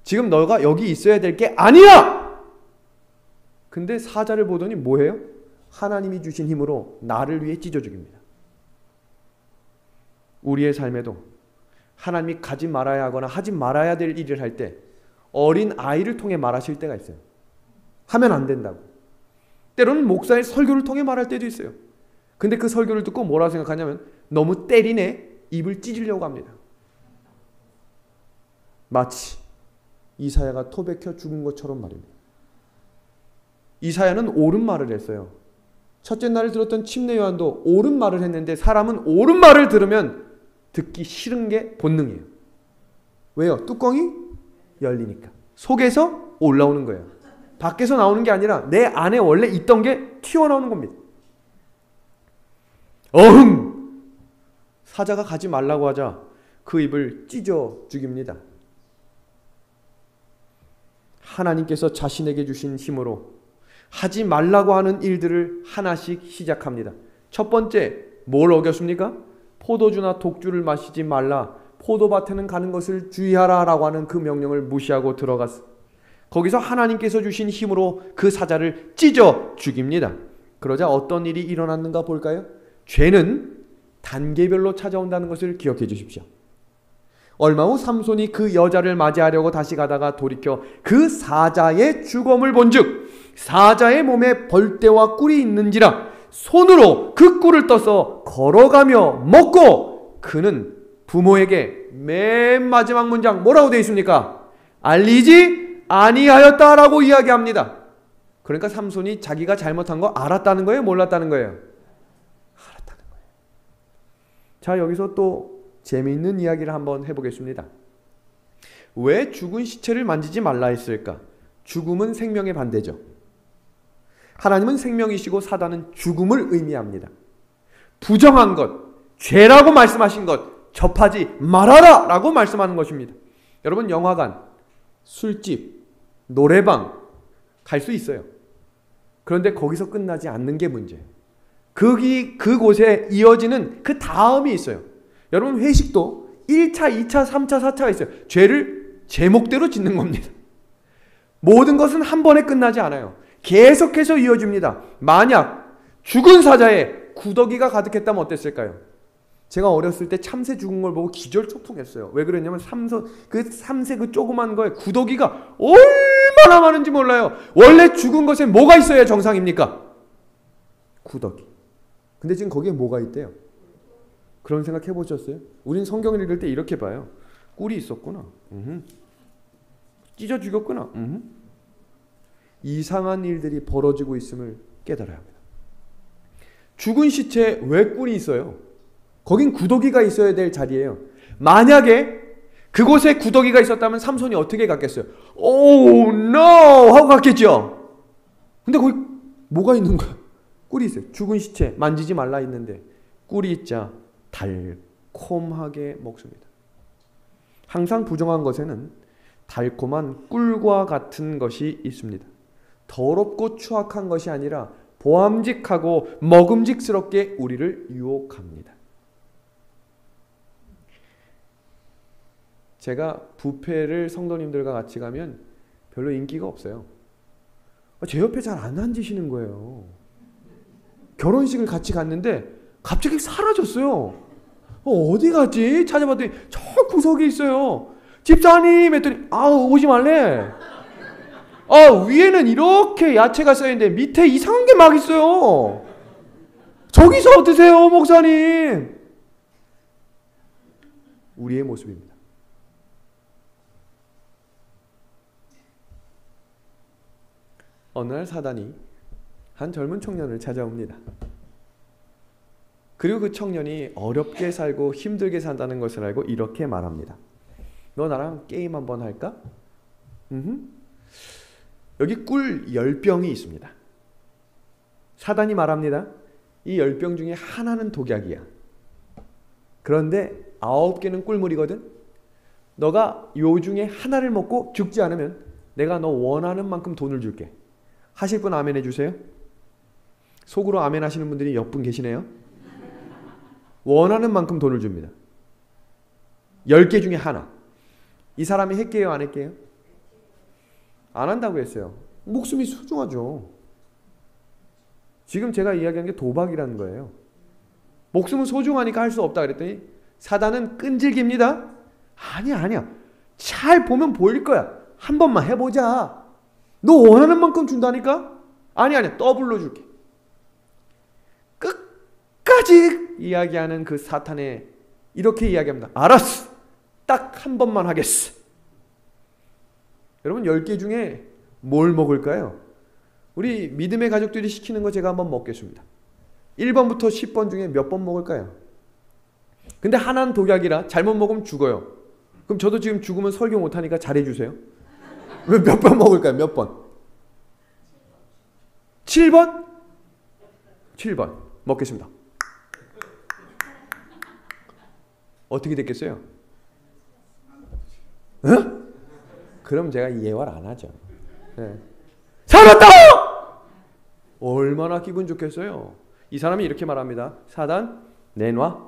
지금 너가 여기 있어야 될 게 아니야! 근데 사자를 보더니 뭐해요? 하나님이 주신 힘으로 나를 위해 찢어 죽입니다. 우리의 삶에도 하나님이 가지 말아야 하거나 하지 말아야 될 일을 할 때 어린 아이를 통해 말하실 때가 있어요. 하면 안 된다고. 때로는 목사의 설교를 통해 말할 때도 있어요. 근데 그 설교를 듣고 뭐라고 생각하냐면 너무 때리네 입을 찢으려고 합니다. 마치 이사야가 토백혀 죽은 것처럼 말입니다. 이사야는 옳은 말을 했어요. 첫째 날을 들었던 침례 요한도 옳은 말을 했는데 사람은 옳은 말을 들으면 듣기 싫은 게 본능이에요. 왜요? 뚜껑이 열리니까. 속에서 올라오는 거예요. 밖에서 나오는 게 아니라 내 안에 원래 있던 게 튀어나오는 겁니다. 어흥! 사자가 가지 말라고 하자 그 입을 찢어 죽입니다. 하나님께서 자신에게 주신 힘으로 하지 말라고 하는 일들을 하나씩 시작합니다. 첫 번째, 뭘 어겼습니까? 포도주나 독주를 마시지 말라, 포도밭에는 가는 것을 주의하라 라고 하는 그 명령을 무시하고 들어갔어. 거기서 하나님께서 주신 힘으로 그 사자를 찢어 죽입니다. 그러자 어떤 일이 일어났는가 볼까요? 죄는 단계별로 찾아온다는 것을 기억해 주십시오. 얼마 후 삼손이 그 여자를 맞이하려고 다시 가다가 돌이켜 그 사자의 주검을 본즉 사자의 몸에 벌떼와 꿀이 있는지라 손으로 그 꿀을 떠서 걸어가며 먹고, 그는 부모에게 맨 마지막 문장 뭐라고 되어 있습니까? 알리지 아니하였다라고 이야기합니다. 그러니까 삼손이 자기가 잘못한 거 알았다는 거예요? 몰랐다는 거예요? 알았다는 거예요. 자, 여기서 또 재미있는 이야기를 한번 해보겠습니다. 왜 죽은 시체를 만지지 말라 했을까? 죽음은 생명의 반대죠. 하나님은 생명이시고 사단은 죽음을 의미합니다. 부정한 것, 죄라고 말씀하신 것 접하지 말아라 라고 말씀하는 것입니다. 여러분, 영화관, 술집, 노래방 갈 수 있어요. 그런데 거기서 끝나지 않는 게 문제예요. 그곳에 이어지는 그 다음이 있어요. 여러분, 회식도 1차, 2차, 3차, 4차가 있어요. 죄를 제목대로 짓는 겁니다. 모든 것은 한 번에 끝나지 않아요. 계속해서 이어집니다. 만약 죽은 사자에 구더기가 가득했다면 어땠을까요? 제가 어렸을 때 참새 죽은 걸 보고 기절초풍했어요. 왜 그랬냐면 참새 그 조그만 거에 구더기가 얼마나 많은지 몰라요. 원래 죽은 것에 뭐가 있어야 정상입니까? 구더기. 근데 지금 거기에 뭐가 있대요? 그런 생각 해보셨어요? 우린 성경을 읽을 때 이렇게 봐요. 꿀이 있었구나. 찢어 죽였구나. 이상한 일들이 벌어지고 있음을 깨달아야 합니다. 죽은 시체에 왜 꿀이 있어요? 거긴 구더기가 있어야 될 자리예요. 만약에 그곳에 구더기가 있었다면 삼손이 어떻게 갔겠어요? Oh no! 하고 갔겠죠? 근데 거기 뭐가 있는 거야? 꿀이 있어요. 죽은 시체 만지지 말라 있는데 꿀이 있자 달콤하게 먹습니다. 항상 부정한 것에는 달콤한 꿀과 같은 것이 있습니다. 더럽고 추악한 것이 아니라 보암직하고 먹음직스럽게 우리를 유혹합니다. 제가 뷔페를 성도님들과 같이 가면 별로 인기가 없어요. 제 옆에 잘 안 앉으시는 거예요. 결혼식을 같이 갔는데 갑자기 사라졌어요. 어디 갔지? 찾아봤더니 저 구석에 있어요. 집사님 했더니 오지 말래. 위에는 이렇게 야채가 쌓여있는데 밑에 이상한 게 막 있어요. 저기서 드세요, 목사님. 우리의 모습입니다. 어느 날 사단이 한 젊은 청년을 찾아옵니다. 그리고 그 청년이 어렵게 살고 힘들게 산다는 것을 알고 이렇게 말합니다. 너 나랑 게임 한번 할까? 여기 꿀 10병이 있습니다. 사단이 말합니다. 이 10병 중에 하나는 독약이야. 그런데 9개는 꿀물이거든. 너가 요 중에 하나를 먹고 죽지 않으면 내가 너 원하는 만큼 돈을 줄게. 하실 분 아멘 해주세요. 속으로 아멘 하시는 분들이 몇 분 계시네요. 원하는 만큼 돈을 줍니다. 10개 중에 하나. 이 사람이 했게요, 안 했게요? 안 한다고 했어요. 목숨이 소중하죠. 지금 제가 이야기한 게 도박이라는 거예요. 목숨은 소중하니까 할 수 없다 그랬더니 사단은 끈질깁니다. 아니야. 잘 보면 보일 거야. 한 번만 해보자. 너 원하는 만큼 준다니까? 아니야. 더블로 줄게. 끝까지 이야기하는 그 사탄에 이렇게 이야기합니다. 알았어. 딱 한 번만 하겠어. 여러분, 10개 중에 뭘 먹을까요? 우리 믿음의 가족들이 시키는 거 제가 한번 먹겠습니다. 1번부터 10번 중에 몇 번 먹을까요? 근데 하나는 독약이라 잘못 먹으면 죽어요. 그럼 저도 지금 죽으면 설교 못하니까 잘해주세요. 왜 몇 번 먹을까요? 몇 번? 7번? 7번 먹겠습니다. 어떻게 됐겠어요? 그럼 제가 예화를 안 하죠. 네. 살았다! 얼마나 기분 좋겠어요. 이 사람이 이렇게 말합니다. 사단 내놔.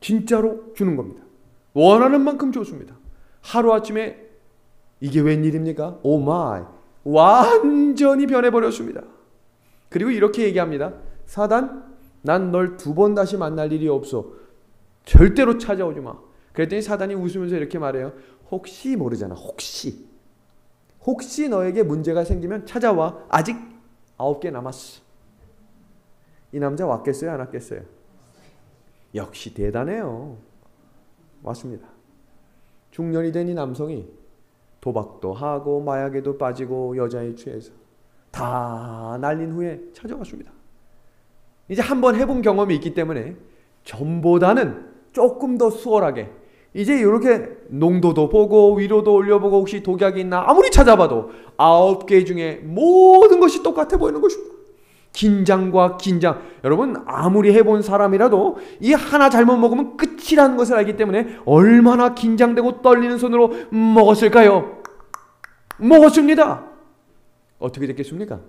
진짜로 주는 겁니다. 원하는 만큼 줬습니다. 하루아침에 이게 웬일입니까? 오 마이, 완전히 변해버렸습니다. 그리고 이렇게 얘기합니다. 사단, 난 널 두 번 다시 만날 일이 없어. 절대로 찾아오지 마. 그랬더니 사단이 웃으면서 이렇게 말해요. 혹시 모르잖아. 혹시 너에게 문제가 생기면 찾아와. 아직 9개 남았어. 이 남자 왔겠어요? 안 왔겠어요? 역시 대단해요. 왔습니다. 중년이 된 이 남성이 도박도 하고 마약에도 빠지고 여자에 취해서 다 날린 후에 찾아왔습니다. 이제 한번 해본 경험이 있기 때문에 전보다는 조금 더 수월하게 이제 이렇게 농도도 보고 위로도 올려보고 혹시 독약이 있나 아무리 찾아봐도 9개 중에 모든 것이 똑같아 보이는 것입니다. 긴장과 긴장. 여러분 아무리 해본 사람이라도 이 하나 잘못 먹으면 끝이라는 것을 알기 때문에 얼마나 긴장되고 떨리는 손으로 먹었을까요? 먹었습니다. 어떻게 됐겠습니까?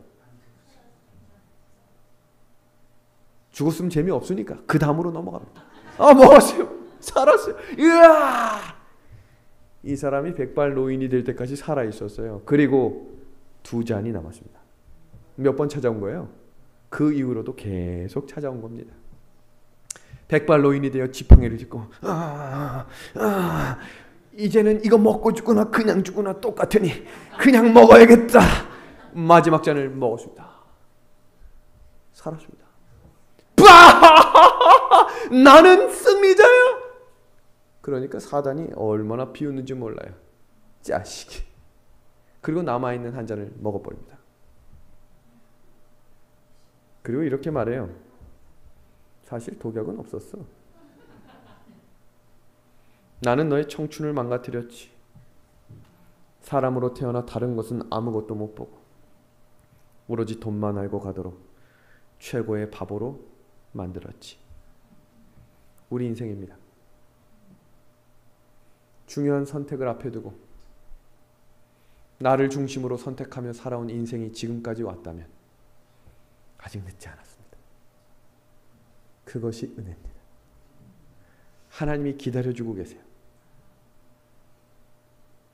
죽었으면 재미없으니까 그 다음으로 넘어갑니다. 먹었어요. 살았어요. 으아! 이 사람이 백발 노인이 될 때까지 살아있었어요. 그리고 2잔이 남았습니다. 몇 번 찾아온 거예요? 그 이후로도 계속 찾아온 겁니다. 백발 노인이 되어 지팡이를 짚고 이제는 이거 먹고 죽거나 그냥 죽거나 똑같으니 그냥 먹어야겠다. 마지막 잔을 먹었습니다. 살았습니다. 나는 승리자야. 그러니까 사단이 얼마나 비웃는지 몰라요. 자식이. 그리고 남아있는 한 잔을 먹어버립니다. 그리고 이렇게 말해요. 사실 독약은 없었어. 나는 너의 청춘을 망가뜨렸지. 사람으로 태어나 다른 것은 아무것도 못 보고 오로지 돈만 알고 가도록 최고의 바보로 만들었지. 우리 인생입니다. 중요한 선택을 앞에 두고 나를 중심으로 선택하며 살아온 인생이 지금까지 왔다면 아직 늦지 않았습니다. 그것이 은혜입니다. 하나님이 기다려주고 계세요.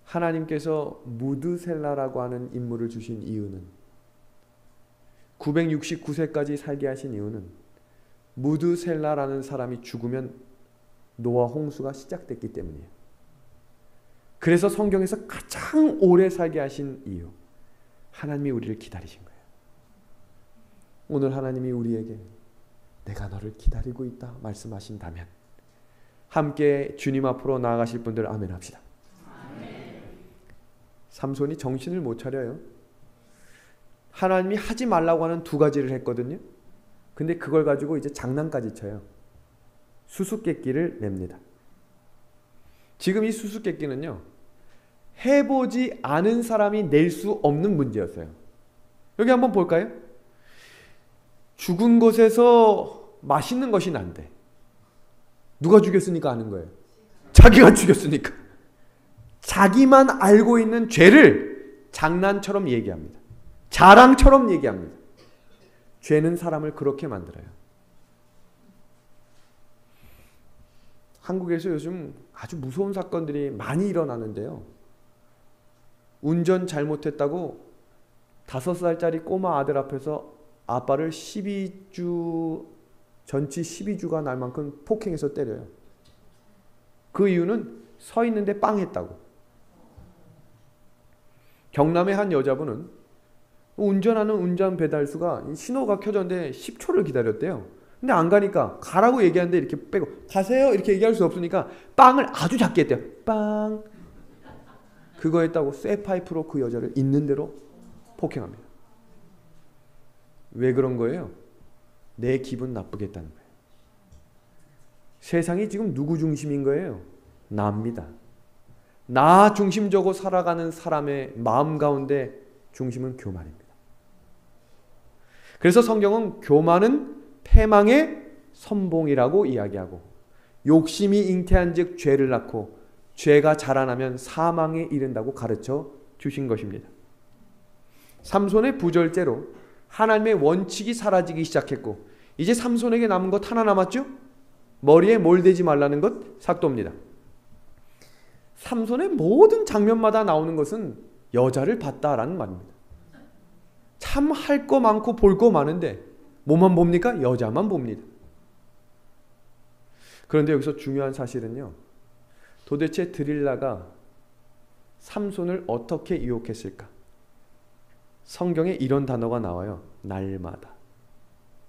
하나님께서 무드셀라라고 하는 인물을 주신 이유는 969세까지 살게 하신 이유는 무드셀라라는 사람이 죽으면 노아 홍수가 시작됐기 때문이에요. 그래서 성경에서 가장 오래 살게 하신 이유, 하나님이 우리를 기다리신 거예요. 오늘 하나님이 우리에게 내가 너를 기다리고 있다 말씀하신다면 함께 주님 앞으로 나아가실 분들 아멘 합시다. 삼손이 정신을 못 차려요. 하나님이 하지 말라고 하는 2가지를 했거든요. 근데 그걸 가지고 이제 장난까지 쳐요. 수수께끼를 냅니다. 지금 이 수수께끼는요, 해보지 않은 사람이 낼 수 없는 문제였어요. 여기 한번 볼까요? 죽은 것에서 맛있는 것이 난대. 누가 죽였으니까 아는 거예요? 자기가 죽였으니까. 자기만 알고 있는 죄를 장난처럼 얘기합니다. 자랑처럼 얘기합니다. 죄는 사람을 그렇게 만들어요. 한국에서 요즘 아주 무서운 사건들이 많이 일어나는데요. 운전 잘못했다고 5살짜리 꼬마 아들 앞에서 아빠를 12주, 전치 12주가 날 만큼 폭행해서 때려요. 그 이유는 서 있는데 빵 했다고. 경남의 한 여자분은 운전하는 운전 배달수가 신호가 켜졌는데 10초를 기다렸대요. 근데 안 가니까 가라고 얘기하는데 이렇게 빼고 가세요 이렇게 얘기할 수 없으니까 빵을 아주 작게 했대요. 빵. 그거 했다고 쇠파이프로 그 여자를 있는 대로 폭행합니다. 왜 그런 거예요? 내 기분 나쁘게 했다는 거예요. 세상이 지금 누구 중심인 거예요? 나입니다. 나 중심적으로 살아가는 사람의 마음 가운데 중심은 교만입니다. 그래서 성경은 교만은 패망의 선봉이라고 이야기하고 욕심이 잉태한 즉 죄를 낳고 죄가 자라나면 사망에 이른다고 가르쳐 주신 것입니다. 삼손의 부절제로 하나님의 원칙이 사라지기 시작했고 이제 삼손에게 남은 것 하나 남았죠? 머리에 뭘 대지 말라는 것, 삭도입니다. 삼손의 모든 장면마다 나오는 것은 여자를 봤다라는 말입니다. 참 할 거 많고 볼 거 많은데 뭐만 봅니까? 여자만 봅니다. 그런데 여기서 중요한 사실은요. 도대체 드릴라가 삼손을 어떻게 유혹했을까? 성경에 이런 단어가 나와요. 날마다.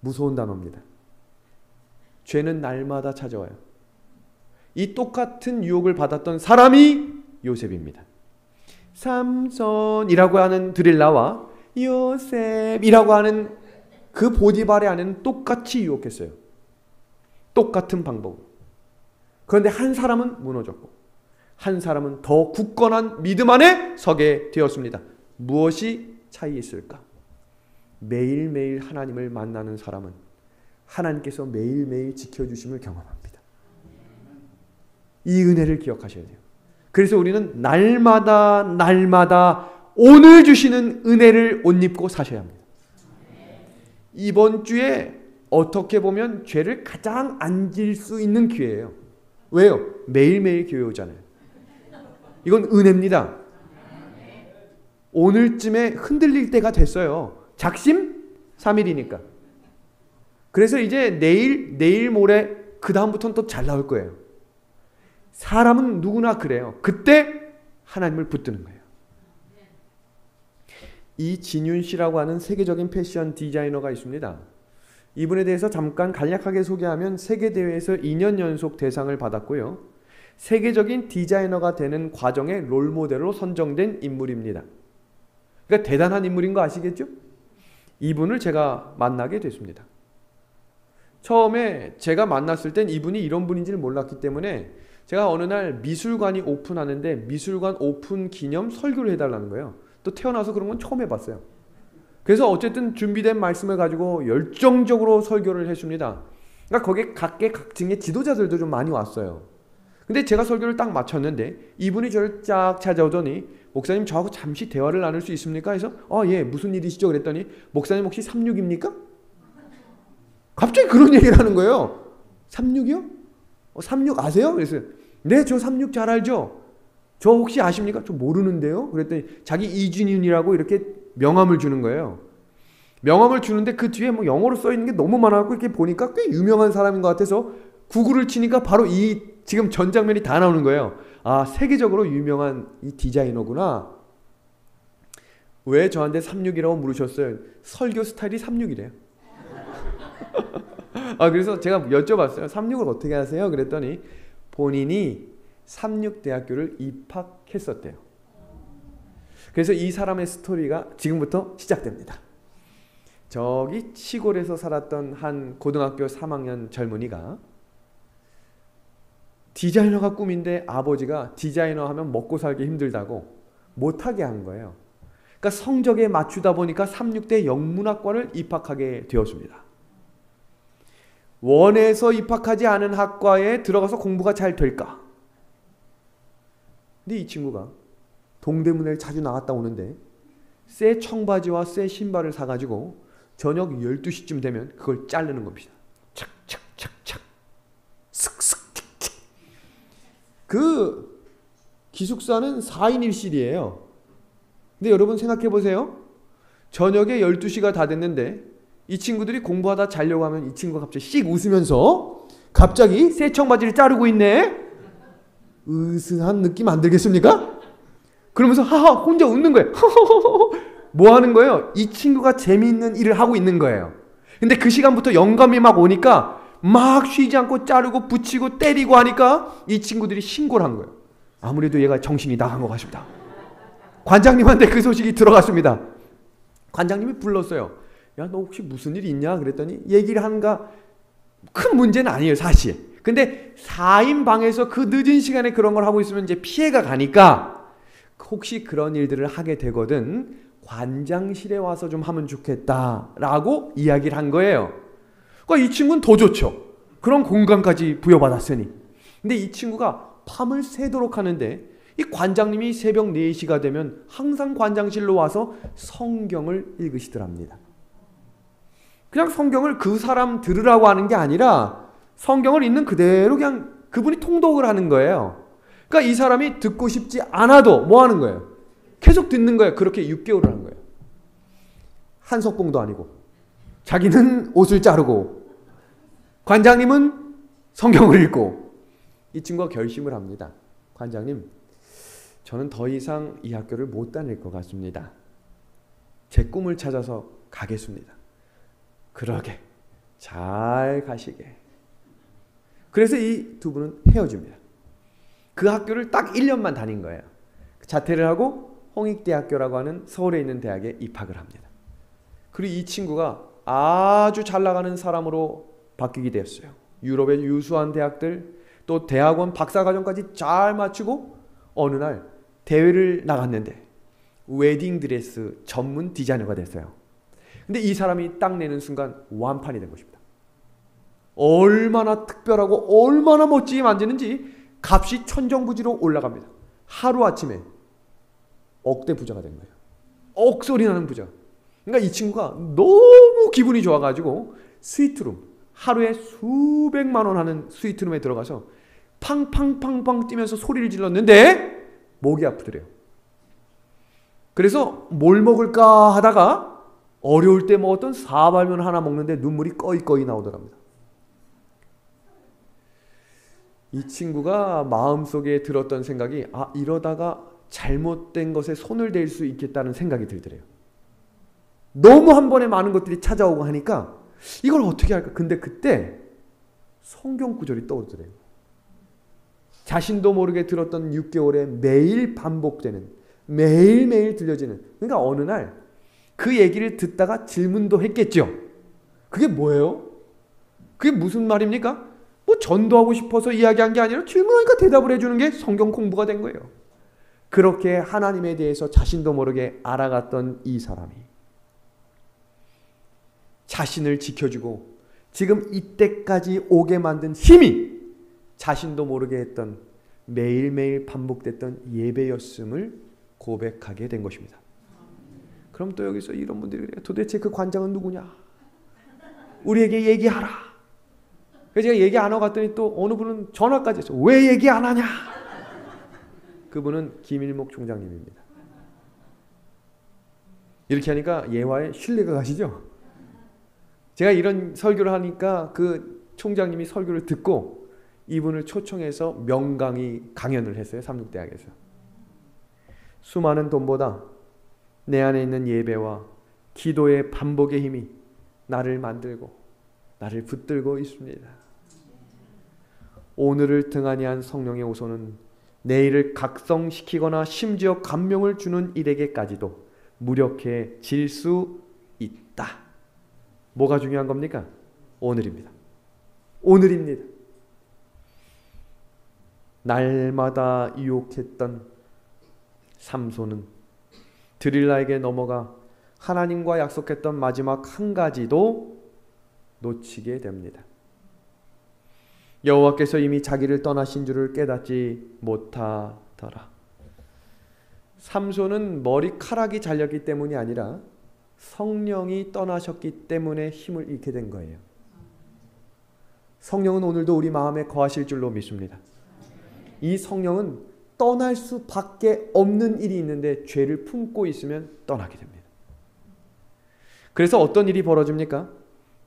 무서운 단어입니다. 죄는 날마다 찾아와요. 이 똑같은 유혹을 받았던 사람이 요셉입니다. 삼손이라고 하는 드릴라와 요셉이라고 하는 그 보디발의 아내는 똑같이 유혹했어요. 똑같은 방법으로. 그런데 한 사람은 무너졌고 한 사람은 더 굳건한 믿음 안에 서게 되었습니다. 무엇이 차이 있을까? 매일매일 하나님을 만나는 사람은 하나님께서 매일매일 지켜주심을 경험합니다. 이 은혜를 기억하셔야 돼요. 그래서 우리는 날마다 오늘 주시는 은혜를 옷 입고 사셔야 합니다. 이번 주에 어떻게 보면 죄를 가장 안 질 수 있는 기회예요. 왜요? 매일매일 교회 오잖아요. 이건 은혜입니다. 오늘쯤에 흔들릴 때가 됐어요. 작심 3일이니까. 그래서 이제 내일 모레 그 다음부터는 또 잘 나올 거예요. 사람은 누구나 그래요. 그때 하나님을 붙드는 거예요. 이진윤 씨라고 하는 세계적인 패션 디자이너가 있습니다. 이분에 대해서 잠깐 간략하게 소개하면 세계대회에서 2년 연속 대상을 받았고요. 세계적인 디자이너가 되는 과정의 롤모델로 선정된 인물입니다. 그러니까 대단한 인물인 거 아시겠죠? 이분을 제가 만나게 됐습니다. 처음에 제가 만났을 땐 이분이 이런 분인지를 몰랐기 때문에 제가 어느 날 미술관이 오픈하는데 미술관 오픈 기념 설교를 해달라는 거예요. 또 태어나서 그런 건 처음 해봤어요. 그래서 어쨌든 준비된 말씀을 가지고 열정적으로 설교를 했습니다. 그러니까 거기에 각계각층의 지도자들도 좀 많이 왔어요. 근데 제가 설교를 딱 마쳤는데 이분이 저를 쫙 찾아오더니 목사님 저하고 잠시 대화를 나눌 수 있습니까? 해서 예 무슨 일이시죠? 그랬더니 목사님 혹시 36입니까? 갑자기 그런 얘기를 하는 거예요. 36이요? 36 아세요? 그래서 네 저 36 잘 알죠? 저 혹시 아십니까? 저 모르는데요? 그랬더니 자기 이준윤이라고 이렇게 명함을 주는 거예요. 명함을 주는데 그 뒤에 뭐 영어로 써 있는 게 너무 많아갖고 이렇게 보니까 꽤 유명한 사람인 것 같아서 구글을 치니까 바로 이 지금 전 장면이 다 나오는 거예요. 아, 세계적으로 유명한 이 디자이너구나. 왜 저한테 36이라고 물으셨어요? 설교 스타일이 36이래요. 그래서 제가 여쭤봤어요. 36을 어떻게 하세요? 그랬더니 본인이 36대학교를 입학했었대요. 그래서 이 사람의 스토리가 지금부터 시작됩니다. 저기 시골에서 살았던 한 고등학교 3학년 젊은이가 디자이너가 꿈인데 아버지가 디자이너 하면 먹고 살기 힘들다고 못하게 한 거예요. 그러니까 성적에 맞추다 보니까 36대 영문학과를 입학하게 되었습니다. 원해서 입학하지 않은 학과에 들어가서 공부가 잘 될까? 근데 이 친구가 동대문에 자주 나갔다 오는데 새 청바지와 새 신발을 사가지고 저녁 12시쯤 되면 그걸 자르는 겁니다. 착착착착 슥슥 틱틱. 그 기숙사는 4인 1실이에요. 근데 여러분 생각해 보세요. 저녁에 12시가 다 됐는데 이 친구들이 공부하다 자려고 하면 이 친구가 갑자기 씩 웃으면서 갑자기 새 청바지를 자르고 있네. 으스한 느낌 안 들겠습니까? 그러면서 하하 혼자 웃는 거예요. 뭐 하는 거예요? 이 친구가 재미있는 일을 하고 있는 거예요. 근데 그 시간부터 영감이 막 오니까 막 쉬지 않고 자르고 붙이고 때리고 하니까 이 친구들이 신고를 한 거예요. 아무래도 얘가 정신이 나간 것 같습니다. 관장님한테 그 소식이 들어갔습니다. 관장님이 불렀어요. 야, 너 혹시 무슨 일 있냐? 그랬더니 얘기를 하는가. 큰 문제는 아니에요, 사실. 근데 4인 방에서 그 늦은 시간에 그런 걸 하고 있으면 이제 피해가 가니까 혹시 그런 일들을 하게 되거든 관장실에 와서 좀 하면 좋겠다라고 이야기를 한 거예요. 그러니까 이 친구는 더 좋죠. 그런 공간까지 부여받았으니. 근데 이 친구가 밤을 새도록 하는데 이 관장님이 새벽 4시가 되면 항상 관장실로 와서 성경을 읽으시더랍니다. 그냥 성경을 그 사람 들으라고 하는 게 아니라 성경을 있는 그대로 그냥 그분이 통독을 하는 거예요. 그러니까 이 사람이 듣고 싶지 않아도 뭐 하는 거예요? 계속 듣는 거예요. 그렇게 6개월을 하는 거예요. 한석봉도 아니고 자기는 옷을 자르고 관장님은 성경을 읽고 이 친구가 결심을 합니다. 관장님, 저는 더 이상 이 학교를 못 다닐 것 같습니다. 제 꿈을 찾아서 가겠습니다. 그러게, 잘 가시게. 그래서 이 두 분은 헤어집니다. 그 학교를 딱 1년만 다닌 거예요. 자퇴를 하고 홍익대학교라고 하는 서울에 있는 대학에 입학을 합니다. 그리고 이 친구가 아주 잘 나가는 사람으로 바뀌게 되었어요. 유럽의 유수한 대학들, 또 대학원 박사과정까지 잘 마치고 어느 날 대회를 나갔는데 웨딩드레스 전문 디자이너가 됐어요. 근데 이 사람이 딱 내는 순간 완판이 된 것입니다. 얼마나 특별하고 얼마나 멋지게 만드는지 값이 천정부지로 올라갑니다. 하루아침에 억대 부자가 된 거예요. 억소리 나는 부자. 그러니까 이 친구가 너무 기분이 좋아가지고 스위트룸, 하루에 수백만 원 하는 스위트룸에 들어가서 팡팡팡팡 뛰면서 소리를 질렀는데 목이 아프더래요. 그래서 뭘 먹을까 하다가 어려울 때 먹었던 사발면 하나 먹는데 눈물이 꺼이꺼이 나오더랍니다. 이 친구가 마음속에 들었던 생각이 이러다가 잘못된 것에 손을 댈 수 있겠다는 생각이 들더래요. 너무 한 번에 많은 것들이 찾아오고 하니까 이걸 어떻게 할까? 근데 그때 성경 구절이 떠오르더래요. 자신도 모르게 들었던 6개월에 매일 반복되는, 매일매일 들려지는, 그러니까 어느 날 그 얘기를 듣다가 질문도 했겠죠. 그게 뭐예요? 그게 무슨 말입니까? 뭐 전도하고 싶어서 이야기한 게 아니라 질문하니까 대답을 해주는 게 성경 공부가 된 거예요. 그렇게 하나님에 대해서 자신도 모르게 알아갔던 이 사람이 자신을 지켜주고 지금 이때까지 오게 만든 힘이 자신도 모르게 했던 매일매일 반복됐던 예배였음을 고백하게 된 것입니다. 그럼 또 여기서 이런 분들이 그래요. 도대체 그 관장은 누구냐? 우리에게 얘기하라. 그래서 제가 얘기 안 하고 갔더니 또 어느 분은 전화까지 했어요. 왜 얘기 안 하냐? 그분은 김일목 총장님입니다. 이렇게 하니까 예화에 신뢰가 가시죠? 제가 이런 설교를 하니까 그 총장님이 설교를 듣고 이분을 초청해서 명강의 강연을 했어요. 삼육대학에서. 수많은 돈보다 내 안에 있는 예배와 기도의 반복의 힘이 나를 만들고 나를 붙들고 있습니다. 오늘을 등한히 한 성령의 오소는 내일을 각성시키거나 심지어 감명을 주는 일에게까지도 무력해질 수 있다. 뭐가 중요한 겁니까? 오늘입니다. 오늘입니다. 날마다 유혹했던 삼손은 드릴라에게 넘어가 하나님과 약속했던 마지막 한 가지도 놓치게 됩니다. 여호와께서 이미 자기를 떠나신 줄을 깨닫지 못하더라. 삼손은 머리카락이 잘렸기 때문이 아니라 성령이 떠나셨기 때문에 힘을 잃게 된 거예요. 성령은 오늘도 우리 마음에 거하실 줄로 믿습니다. 이 성령은 떠날 수밖에 없는 일이 있는데 죄를 품고 있으면 떠나게 됩니다. 그래서 어떤 일이 벌어집니까?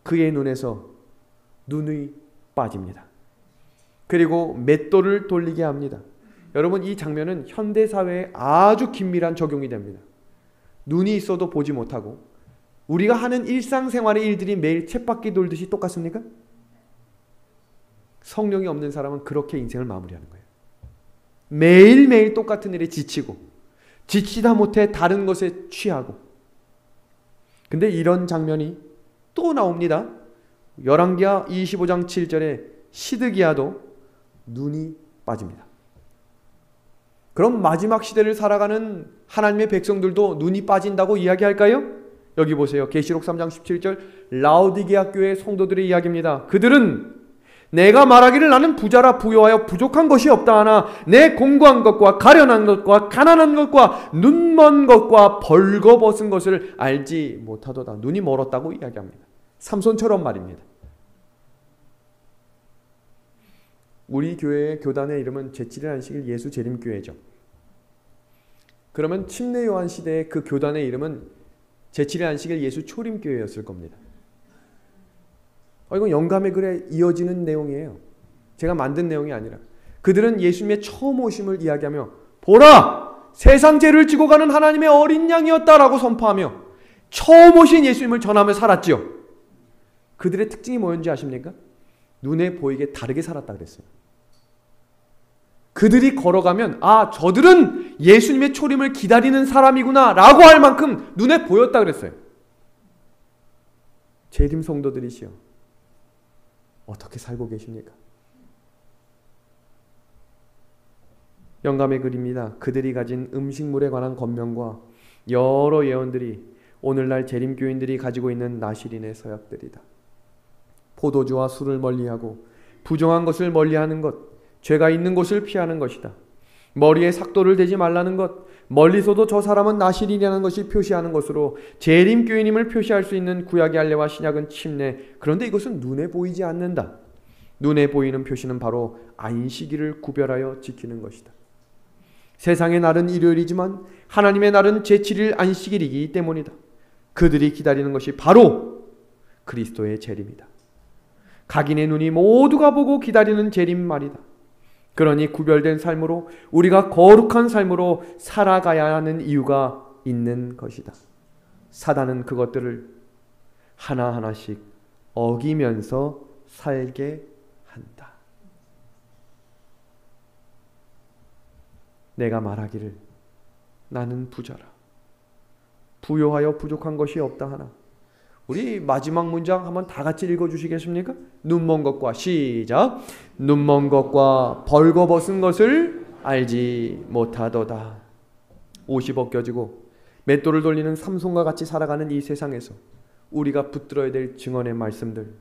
그의 눈에서 눈이 빠집니다. 그리고 맷돌을 돌리게 합니다. 여러분, 이 장면은 현대사회에 아주 긴밀한 적용이 됩니다. 눈이 있어도 보지 못하고 우리가 하는 일상생활의 일들이 매일 쳇바퀴 돌듯이 똑같습니까? 성령이 없는 사람은 그렇게 인생을 마무리하는 거예요. 매일매일 똑같은 일에 지치고 지치다 못해 다른 것에 취하고. 근데 이런 장면이 또 나옵니다. 열왕기하 25장 7절에 시드기야도 눈이 빠집니다. 그럼 마지막 시대를 살아가는 하나님의 백성들도 눈이 빠진다고 이야기할까요? 여기 보세요. 계시록 3장 17절 라오디게아 교회 성도들의 이야기입니다. 그들은 내가 말하기를 나는 부자라 부요하여 부족한 것이 없다 하나 내 공고한 것과 가련한 것과 가난한 것과 눈먼 것과 벌거벗은 것을 알지 못하도다. 눈이 멀었다고 이야기합니다. 삼손처럼 말입니다. 우리 교회의 교단의 이름은 제7일 안식일 예수 재림교회죠. 그러면 침례 요한 시대의 그 교단의 이름은 제7일 안식일 예수 초림교회였을 겁니다. 이건 영감의 글에 이어지는 내용이에요. 제가 만든 내용이 아니라 그들은 예수님의 처음 오심을 이야기하며 보라! 세상 죄를 지고 가는 하나님의 어린 양이었다라고 선포하며 처음 오신 예수님을 전하며 살았지요. 그들의 특징이 뭐였는지 아십니까? 눈에 보이게 다르게 살았다 그랬어요. 그들이 걸어가면 저들은 예수님의 초림을 기다리는 사람이구나 라고 할 만큼 눈에 보였다 그랬어요. 재림 성도들이시여 어떻게 살고 계십니까? 영감의 글입니다. 그들이 가진 음식물에 관한 권면과 여러 예언들이 오늘날 재림교인들이 가지고 있는 나시린의 서약들이다. 포도주와 술을 멀리하고 부정한 것을 멀리하는 것, 죄가 있는 곳을 피하는 것이다. 머리에 삭도를 대지 말라는 것, 멀리서도 저 사람은 나실이라는 것이 표시하는 것으로 재림교인임을 표시할 수 있는 구약의 할례와 신약은 침례. 그런데 이것은 눈에 보이지 않는다. 눈에 보이는 표시는 바로 안식일을 구별하여 지키는 것이다. 세상의 날은 일요일이지만 하나님의 날은 제7일 안식일이기 때문이다. 그들이 기다리는 것이 바로 그리스도의 재림이다. 각인의 눈이 모두가 보고 기다리는 재림 말이다. 그러니 구별된 삶으로 우리가 거룩한 삶으로 살아가야 하는 이유가 있는 것이다. 사단은 그것들을 하나하나씩 어기면서 살게 한다. 내가 말하기를 나는 부자라 부요하여 부족한 것이 없다 하나. 우리 마지막 문장 한번 다 같이 읽어주시겠습니까? 눈먼 것과 시작. 눈먼 것과 벌거벗은 것을 알지 못하도다. 옷이 벗겨지고 맷돌을 돌리는 삼손과 같이 살아가는 이 세상에서 우리가 붙들어야 될 증언의 말씀들,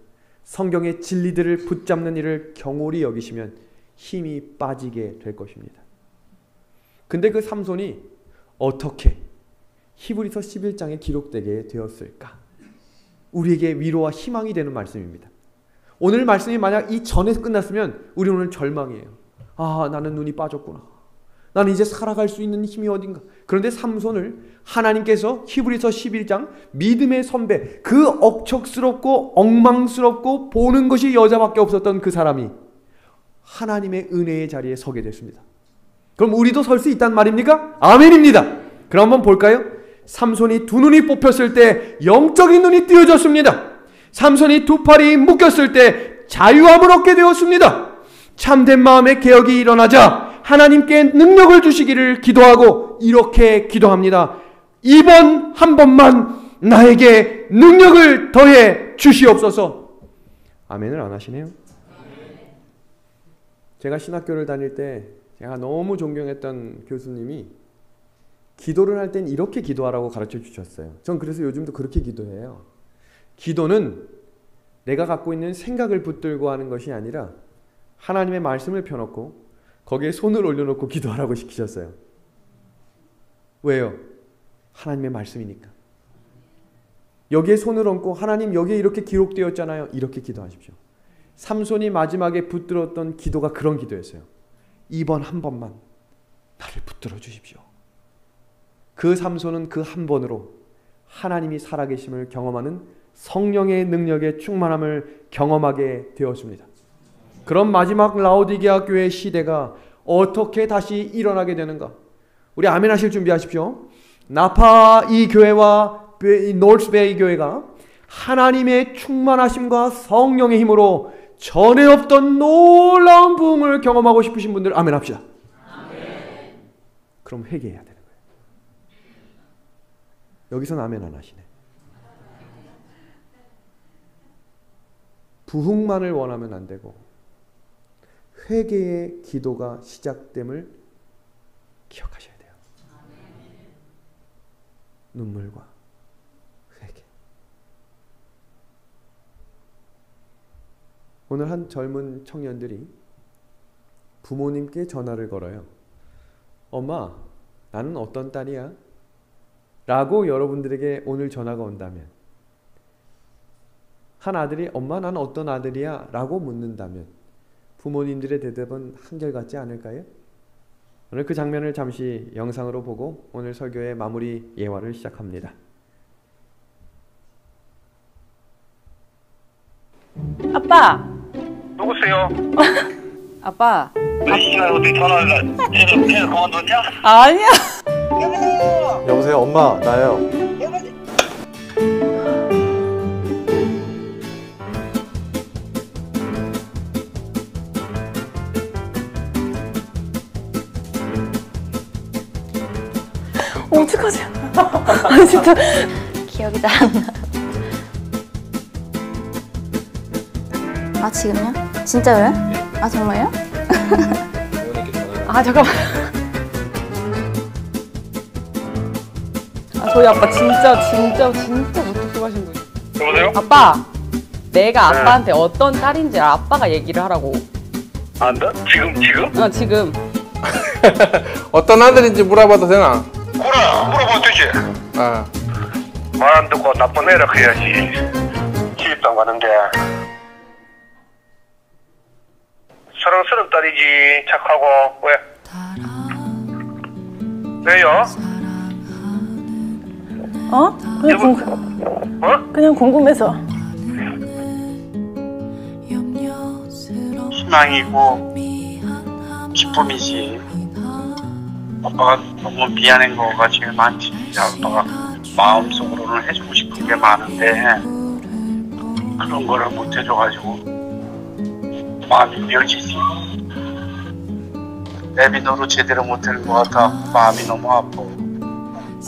성경의 진리들을 붙잡는 일을 경홀히 여기시면 힘이 빠지게 될 것입니다. 근데 그 삼손이 어떻게 히브리서 11장에 기록되게 되었을까? 우리에게 위로와 희망이 되는 말씀입니다. 오늘 말씀이 만약 이 전에 끝났으면 우리 오늘 절망이에요. 나는 눈이 빠졌구나. 나는 이제 살아갈 수 있는 힘이 어딘가. 그런데 삼손을 하나님께서 히브리서 11장 믿음의 선배, 그 억척스럽고 엉망스럽고 보는 것이 여자밖에 없었던 그 사람이 하나님의 은혜의 자리에 서게 됐습니다. 그럼 우리도 설 수 있단 말입니까? 아멘입니다. 그럼 한번 볼까요? 삼손이 두 눈이 뽑혔을 때 영적인 눈이 띄어졌습니다. 삼손이 두 팔이 묶였을 때 자유함을 얻게 되었습니다. 참된 마음의 개혁이 일어나자 하나님께 능력을 주시기를 기도하고 이렇게 기도합니다. 이번 한 번만 나에게 능력을 더해 주시옵소서. 아멘을 안 하시네요. 제가 신학교를 다닐 때 제가 너무 존경했던 교수님이 기도를 할 땐 이렇게 기도하라고 가르쳐 주셨어요. 전 그래서 요즘도 그렇게 기도해요. 기도는 내가 갖고 있는 생각을 붙들고 하는 것이 아니라 하나님의 말씀을 펴놓고 거기에 손을 올려놓고 기도하라고 시키셨어요. 왜요? 하나님의 말씀이니까. 여기에 손을 얹고 하나님 여기에 이렇게 기록되었잖아요. 이렇게 기도하십시오. 삼손이 마지막에 붙들었던 기도가 그런 기도였어요. 이번 한 번만 나를 붙들어 주십시오. 그 삼손은 그 한 번으로 하나님이 살아계심을 경험하는 성령의 능력의 충만함을 경험하게 되었습니다. 그런 마지막 라오디게아 교회의 시대가 어떻게 다시 일어나게 되는가? 우리 아멘 하실 준비하십시오. 나파 이 교회와 노스베이 교회가 하나님의 충만하심과 성령의 힘으로 전에 없던 놀라운 부흥을 경험하고 싶으신 분들 아멘 합시다. 아멘. 그럼 회개해야 되는 거예요. 여기서는 아멘 안 하시네. 부흥만을 원하면 안 되고 회개의 기도가 시작됨을 기억하셔야 돼요. 눈물과 회개. 오늘 한 젊은 청년들이 부모님께 전화를 걸어요. 엄마, 나는 어떤 딸이야? 라고 여러분들에게 오늘 전화가 온다면, 한 아들이 엄마 나는 어떤 아들이야? 라고 묻는다면 부모님들의 대답은 한결같지 않을까요? 오늘 그 장면을 잠시 영상으로 보고 오늘 설교의 마무리 예화를 시작합니다. 아빠! 누구세요? 아빠! 이 시간에 어떻게 전화를 해서 그만뒀냐? 아니야! 여보세요, 엄마, 나예요. 어떡하지? 아니 진짜 기억이 잘 안 나. 아 지금요? 진짜 그래? 아 정말요? 아 잠깐만. 아 저희 아빠 진짜 무뚝뚝 하신 분. 여보세요? 아빠! 내가 아빠한테 어떤 딸인지 아빠가 얘기를 하라고. 안다? 지금? 지금. 어떤 아들인지 물어봐도 되나? 그래, 물어보면 되지. 아, 말 안 듣고 나쁜 애라 해야지. 시집도 안 가는데. 사랑스러운 딸이지. 착하고. 왜? 왜요? 그냥 궁금해서. 희망이고 기쁨이지. 아빠가 너무 미안한 거가 제일 많지. 아빠가 마음속으로는 해주고 싶은 게 많은데 그런 거를 못 해줘가지고 마음이 미어지지. 내비노로 제대로 못하는 것 같아 마음이 너무 아파.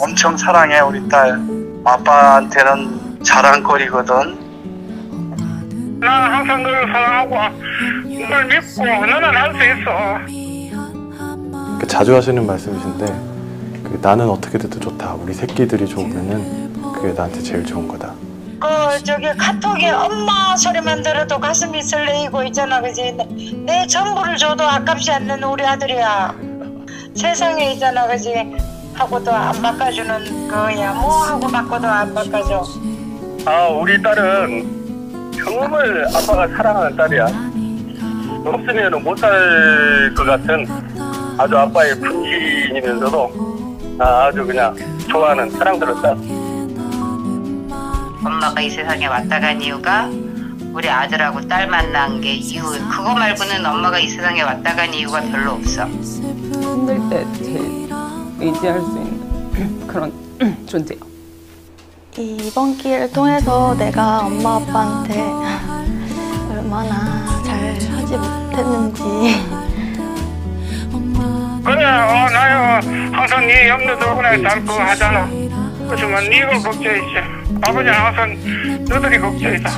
엄청 사랑해 우리 딸. 아빠한테는 자랑거리거든. 난 항상 너를 사랑하고 널 믿고 너는 할 수 있어. 자주 하시는 말씀이신데 나는 어떻게 돼도 좋다. 우리 새끼들이 좋으면은 그게 나한테 제일 좋은 거다. 저기 카톡에 엄마 소리만 들어도 가슴이 설레이고 있잖아, 그지? 내 전부를 줘도 아깝지 않는 우리 아들이야. 세상에 있잖아, 그지? 하고도 안 바꿔주는 거야. 뭐 하고 바꿔도 안 바꿔줘. 아, 우리 딸은 정말 아빠가 사랑하는 딸이야. 없으면 못 살 것 같은 아주 아빠의 분신이면서도 아주 그냥 좋아하는 사랑스러운 딸. 엄마가 이 세상에 왔다 간 이유가 우리 아들하고 딸 만난 게 이유. 그거 말고는 엄마가 이 세상에 왔다 간 이유가 별로 없어. 힘들 때 제일 의지할 수 있는 그런 존재요. 이번 기회를 통해서 내가 엄마 아빠한테 얼마나 잘 하지 못했는지. 그래, 나요 항상 네 염려도 그냥 담고 하잖아. 그렇지만 네가 걱정이지. 아버지는 항상 너들이 걱정이다.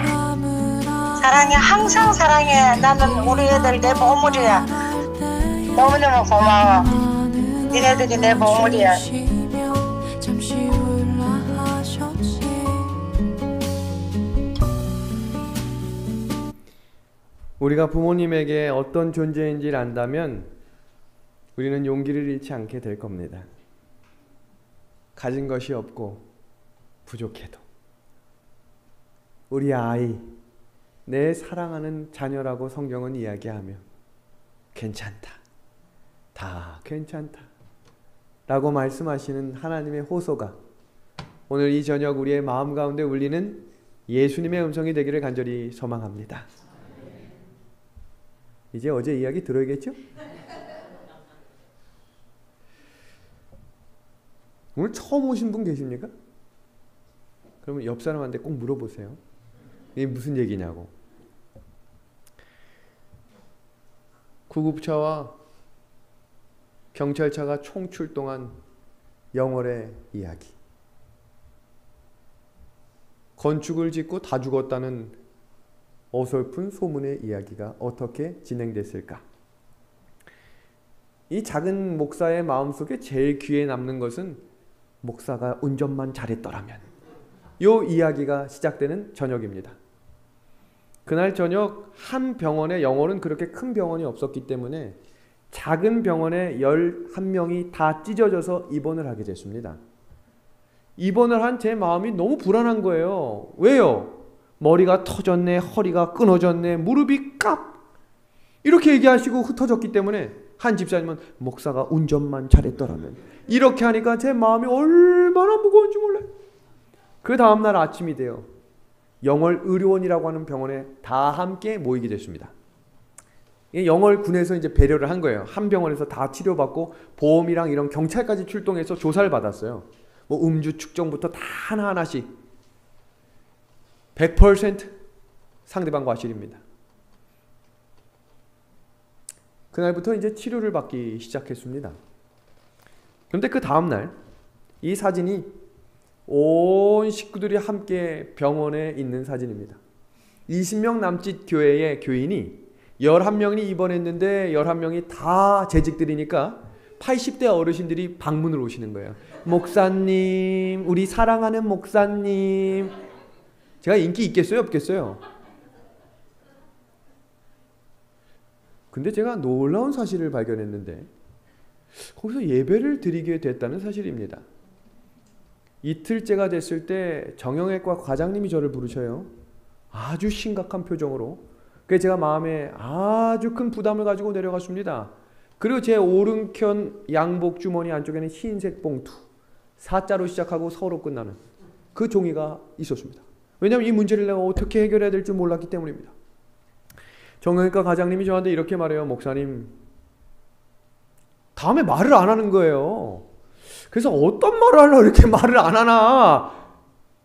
사랑해, 항상 사랑해. 나는 우리 애들 내 보물이야. 너무너무 고마워. 니네들이 내 보물이야. 우리가 부모님에게 어떤 존재인지를 안다면 우리는 용기를 잃지 않게 될 겁니다. 가진 것이 없고 부족해도 우리 아이, 내 사랑하는 자녀라고 성경은 이야기하며 괜찮다, 다 괜찮다 라고 말씀하시는 하나님의 호소가 오늘 이 저녁 우리의 마음 가운데 울리는 예수님의 음성이 되기를 간절히 소망합니다. 이제 어제 이야기 들어야겠죠? 오늘 처음 오신 분 계십니까? 그러면 옆 사람한테 꼭 물어보세요. 이게 무슨 얘기냐고. 구급차와 경찰차가 총출동한 영월의 이야기. 건축을 짓고 다 죽었다는 어설픈 소문의 이야기가 어떻게 진행됐을까? 이 작은 목사의 마음속에 제일 귀에 남는 것은 목사가 운전만 잘했더라면, 이 이야기가 시작되는 저녁입니다. 그날 저녁 한 병원에, 영월은 그렇게 큰 병원이 없었기 때문에 작은 병원에 11명이 다 찢어져서 입원을 하게 됐습니다. 입원을 한 제 마음이 너무 불안한 거예요. 왜요? 머리가 터졌네, 허리가 끊어졌네, 무릎이 깝 이렇게 얘기하시고 흩어졌기 때문에 한 집사님은 목사가 운전만 잘했더라면, 이렇게 하니까 제 마음이 얼마나 무거운지 몰라요. 그 다음날 아침이 돼요. 영월 의료원이라고 하는 병원에 다 함께 모이게 됐습니다. 영월군에서 이제 배려를 한 거예요. 한 병원에서 다 치료받고 보험이랑 이런 경찰까지 출동해서 조사를 받았어요. 뭐 음주 측정부터 다 하나하나씩 100% 상대방 과실입니다. 그날부터 이제 치료를 받기 시작했습니다. 그런데 그 다음날 이 사진이 온 식구들이 함께 병원에 있는 사진입니다. 20명 남짓 교회의 교인이 11명이 입원했는데 11명이 다 재직들이니까 80대 어르신들이 방문을 오시는 거예요. 목사님, 우리 사랑하는 목사님. 제가 인기 있겠어요? 없겠어요? 근데 제가 놀라운 사실을 발견했는데 거기서 예배를 드리게 됐다는 사실입니다. 이틀째가 됐을 때 정형외과 과장님이 저를 부르셔요. 아주 심각한 표정으로. 그래서 제가 마음에 아주 큰 부담을 가지고 내려갔습니다. 그리고 제 오른편 양복 주머니 안쪽에는 흰색 봉투, 사자로 시작하고 서로 끝나는 그 종이가 있었습니다. 왜냐하면 이 문제를 내가 어떻게 해결해야 될지 몰랐기 때문입니다. 정형외과 과장님이 저한테 이렇게 말해요. 목사님, 다음에 말을 안 하는 거예요. 그래서 어떤 말을 하려고 이렇게 말을 안 하나,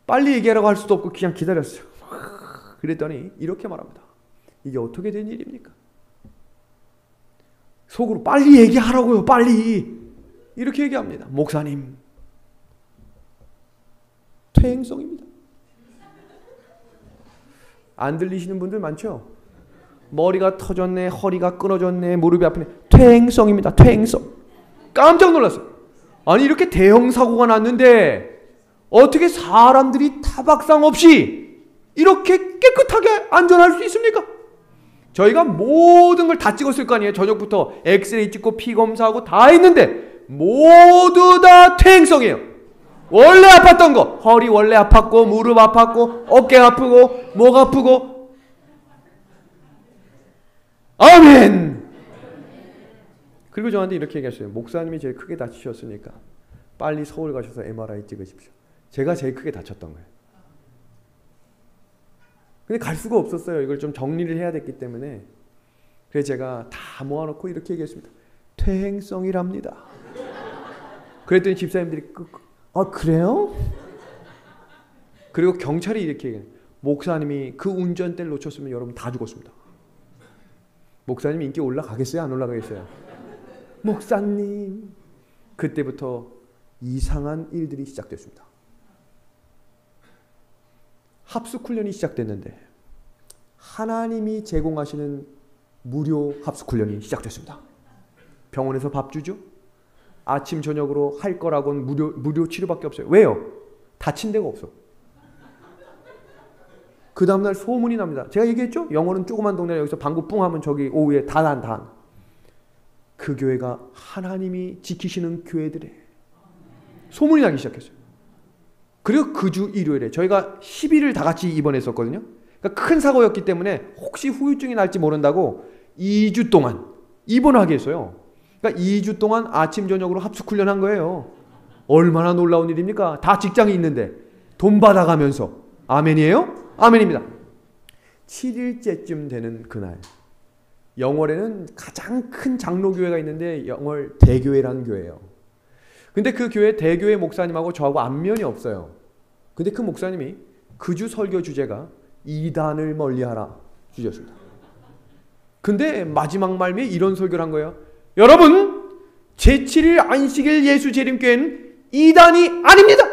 빨리 얘기하라고 할 수도 없고 그냥 기다렸어요. 그랬더니 이렇게 말합니다. 이게 어떻게 된 일입니까? 속으로 빨리 얘기하라고요, 빨리. 이렇게 얘기합니다. 목사님, 퇴행성입니다. 안 들리시는 분들 많죠? 머리가 터졌네, 허리가 끊어졌네, 무릎이 아프네. 퇴행성입니다. 퇴행성. 깜짝 놀랐어요. 아니 이렇게 대형 사고가 났는데 어떻게 사람들이 타박상 없이 이렇게 깨끗하게 안전할 수 있습니까? 저희가 모든 걸 다 찍었을 거 아니에요. 저녁부터 엑스레이 찍고 피검사하고 다 했는데 모두 다 퇴행성이에요. 원래 아팠던 거, 허리 원래 아팠고 무릎 아팠고 어깨 아프고 목 아프고. 아멘. 그리고 저한테 이렇게 얘기했어요. 목사님이 제일 크게 다치셨으니까 빨리 서울 가셔서 MRI 찍으십시오. 제가 제일 크게 다쳤던 거예요. 근데 갈 수가 없었어요. 이걸 좀 정리를 해야 됐기 때문에. 그래서 제가 다 모아놓고 이렇게 얘기했습니다. 퇴행성이랍니다. 그랬더니 집사님들이 아 그래요? 그리고 경찰이 이렇게 얘기해요. 목사님이 그 운전대를 놓쳤으면 여러분 다 죽었습니다. 목사님 인기 올라가겠어요? 안 올라가겠어요? 목사님. 그때부터 이상한 일들이 시작됐습니다. 합숙훈련이 시작됐는데 하나님이 제공하시는 무료 합숙훈련이 시작됐습니다. 병원에서 밥 주죠. 아침 저녁으로 할 거라고는 무료 치료밖에 없어요. 왜요? 다친 데가 없어. 그 다음날 소문이 납니다. 제가 얘기했죠? 영월은 조그만 동네, 여기서 방구 뿡 하면 저기 오후에 단. 그 교회가 하나님이 지키시는 교회들에 소문이 나기 시작했어요. 그리고 그 주 일요일에 저희가 10일을 다 같이 입원했었거든요. 그러니까 큰 사고였기 때문에 혹시 후유증이 날지 모른다고 2주 동안 입원하게 했어요. 그러니까 2주 동안 아침 저녁으로 합숙훈련 한 거예요. 얼마나 놀라운 일입니까? 다 직장이 있는데 돈 받아가면서. 아멘이에요? 아멘입니다. 7일째쯤 되는 그날 영월에는 가장 큰 장로교회가 있는데 영월 대교회라는 교회예요. 근데 그 교회 대교회 목사님하고 저하고 안면이 없어요. 근데 그 목사님이 그 주 설교 주제가 이단을 멀리하라 주제였습니다. 근데 마지막 말미에 이런 설교를 한 거예요. 여러분, 제7일 안식일 예수 재림교회는 이단이 아닙니다.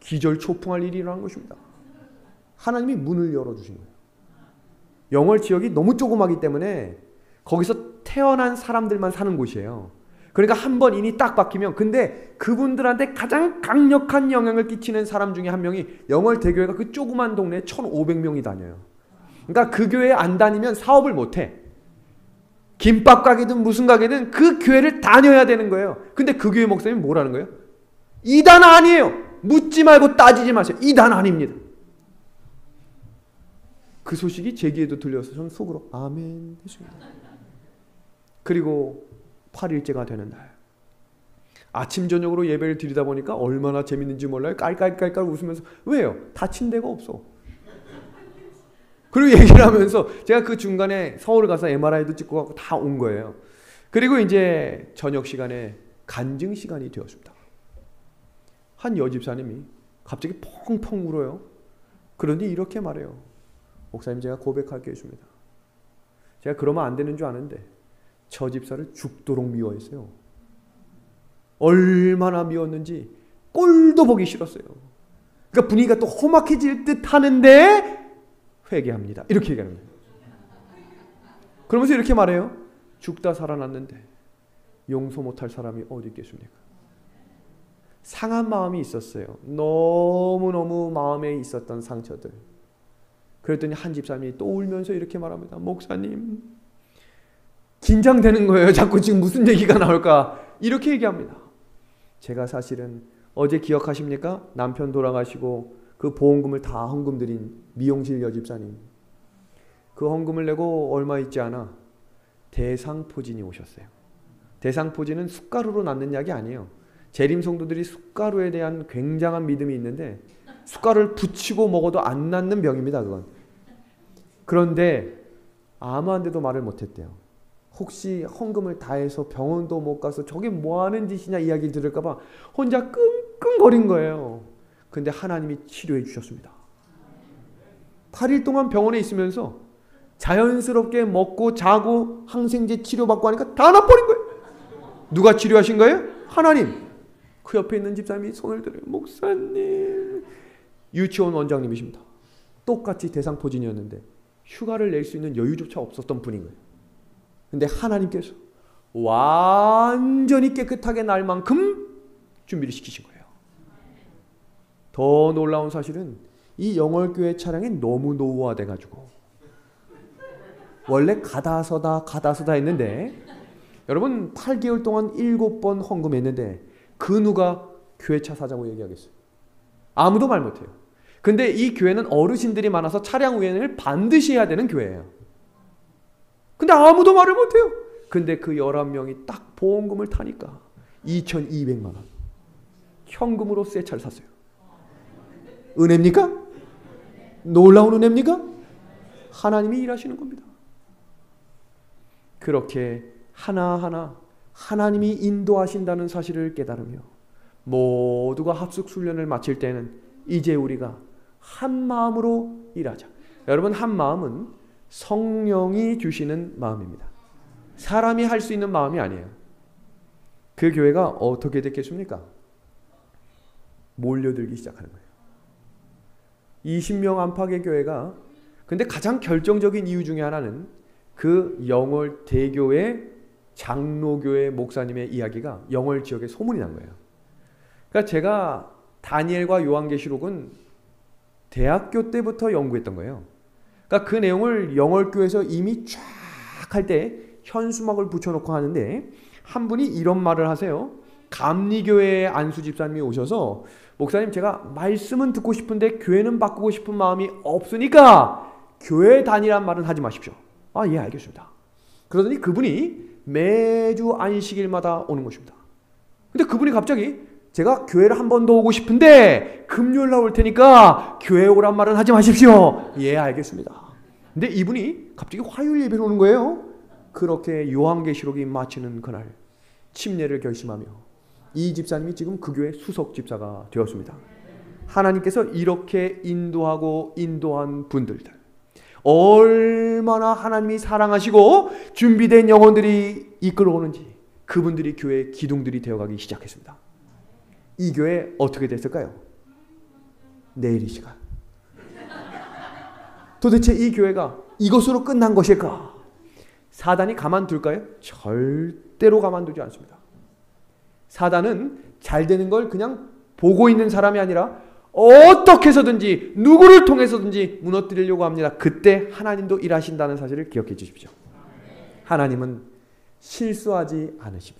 기절초풍할 일이 일어난 것입니다. 하나님이 문을 열어주신 거예요. 영월 지역이 너무 조그마기 때문에 거기서 태어난 사람들만 사는 곳이에요. 그러니까 한 번 인이 딱 박히면, 근데 그분들한테 가장 강력한 영향을 끼치는 사람 중에 한 명이 영월대교회가 그 조그만 동네에 1,500명이 다녀요. 그러니까 그 교회에 안 다니면 사업을 못해. 김밥 가게든 무슨 가게든 그 교회를 다녀야 되는 거예요. 근데 그 교회 목사님이 뭐라는 거예요? 이단 아니에요. 묻지 말고 따지지 마세요. 이단 아닙니다. 그 소식이 제 귀에도 들려서 저는 속으로 아멘 했습니다. 그리고 8일째가 되는 날, 아침 저녁으로 예배를 드리다 보니까 얼마나 재밌는지 몰라요. 깔깔깔깔 웃으면서. 왜요? 다친 데가 없어. 그리고 얘기를 하면서 제가 그 중간에 서울 가서 MRI도 찍고 가고 다 온 거예요. 그리고 이제 저녁 시간에 간증 시간이 되었습니다. 한 여집사님이 갑자기 펑펑 울어요. 그러니 이렇게 말해요. 목사님, 제가 고백할 게 있습니다. 제가 그러면 안 되는 줄 아는데 저 집사를 죽도록 미워했어요. 얼마나 미웠는지 꼴도 보기 싫었어요. 그러니까 분위기가 또 험악해질 듯 하는데 회개합니다. 이렇게 얘기하는 거예요. 그러면서 이렇게 말해요. 죽다 살아났는데 용서 못할 사람이 어디 있겠습니까? 상한 마음이 있었어요. 너무너무 마음에 있었던 상처들. 그랬더니 한 집사님이 또 울면서 이렇게 말합니다. 목사님, 긴장되는 거예요. 자꾸 지금 무슨 얘기가 나올까? 이렇게 얘기합니다. 제가 사실은 어제 기억하십니까? 남편 돌아가시고 그 보험금을 다 헌금 드린 미용실 여집사님. 그 헌금을 내고 얼마 있지 않아 대상포진이 오셨어요. 대상포진은 숟가루로 낫는 약이 아니에요. 재림 성도들이 숟가루에 대한 굉장한 믿음이 있는데 숟가루를 붙이고 먹어도 안 낫는 병입니다. 그건. 그런데 아무한테도 말을 못했대요. 혹시 헌금을 다 해서 병원도 못 가서 저게 뭐 하는 짓이냐 이야기 들을까 봐 혼자 끙끙거린 거예요. 근데 하나님이 치료해 주셨습니다. 8일 동안 병원에 있으면서 자연스럽게 먹고 자고 항생제 치료받고 하니까 다 나버린 거예요. 누가 치료하신 거예요? 하나님. 그 옆에 있는 집사님이 손을 들어요. 목사님. 유치원 원장님이십니다. 똑같이 대상포진이었는데 휴가를 낼 수 있는 여유조차 없었던 분인 거예요. 근데 하나님께서 완전히 깨끗하게 날 만큼 준비를 시키신 거예요. 더 놀라운 사실은 이 영월교회 차량이 너무 노후화돼가지고 원래 가다서다 했는데 여러분 8개월 동안 7번 헌금했는데 그 누가 교회차 사자고 얘기하겠어요? 아무도 말 못해요. 근데 이 교회는 어르신들이 많아서 차량 우회를 반드시 해야 되는 교회예요. 근데 아무도 말을 못해요. 근데 그 11명이 딱 보험금을 타니까 2,200만 원 현금으로 새 차를 샀어요. 은혜입니까? 놀라운 은혜입니까? 하나님이 일하시는 겁니다. 그렇게 하나하나 하나님이 인도하신다는 사실을 깨달으며 모두가 합숙훈련을 마칠 때는 이제 우리가 한 마음으로 일하자. 여러분, 한 마음은 성령이 주시는 마음입니다. 사람이 할 수 있는 마음이 아니에요. 그 교회가 어떻게 됐겠습니까? 몰려들기 시작하는 거예요. 20명 안팎의 교회가, 근데 가장 결정적인 이유 중에 하나는 그 영월 대교회 장로교회 목사님의 이야기가 영월 지역에 소문이 난 거예요. 그러니까 제가 다니엘과 요한계시록은 대학교 때부터 연구했던 거예요. 그러니까 그 내용을 영월교회에서 이미 쫙 할 때 현수막을 붙여놓고 하는데 한 분이 이런 말을 하세요. 감리교회의 안수 집사님이 오셔서 목사님, 제가 말씀은 듣고 싶은데 교회는 바꾸고 싶은 마음이 없으니까 교회 다니란 말은 하지 마십시오. 아, 예, 알겠습니다. 그러더니 그분이 매주 안식일마다 오는 것입니다. 근데 그분이 갑자기 제가 교회를 한 번 더 오고 싶은데 금요일 날 올 테니까 교회 오란 말은 하지 마십시오. 예, 알겠습니다. 근데 이분이 갑자기 화요일 예배를 오는 거예요. 그렇게 요한계시록이 마치는 그날 침례를 결심하며 이 집사님이 지금 그 교회 수석 집사가 되었습니다. 하나님께서 이렇게 인도한 분들들, 얼마나 하나님이 사랑하시고 준비된 영혼들이 이끌어오는지 그분들이 교회의 기둥들이 되어가기 시작했습니다. 이 교회 어떻게 됐을까요? 내일 이 시간. 도대체 이 교회가 이것으로 끝난 것일까? 사단이 가만둘까요? 절대로 가만두지 않습니다. 사단은 잘 되는 걸 그냥 보고 있는 사람이 아니라 어떻게 해서든지 누구를 통해서든지 무너뜨리려고 합니다. 그때 하나님도 일하신다는 사실을 기억해 주십시오. 하나님은 실수하지 않으시며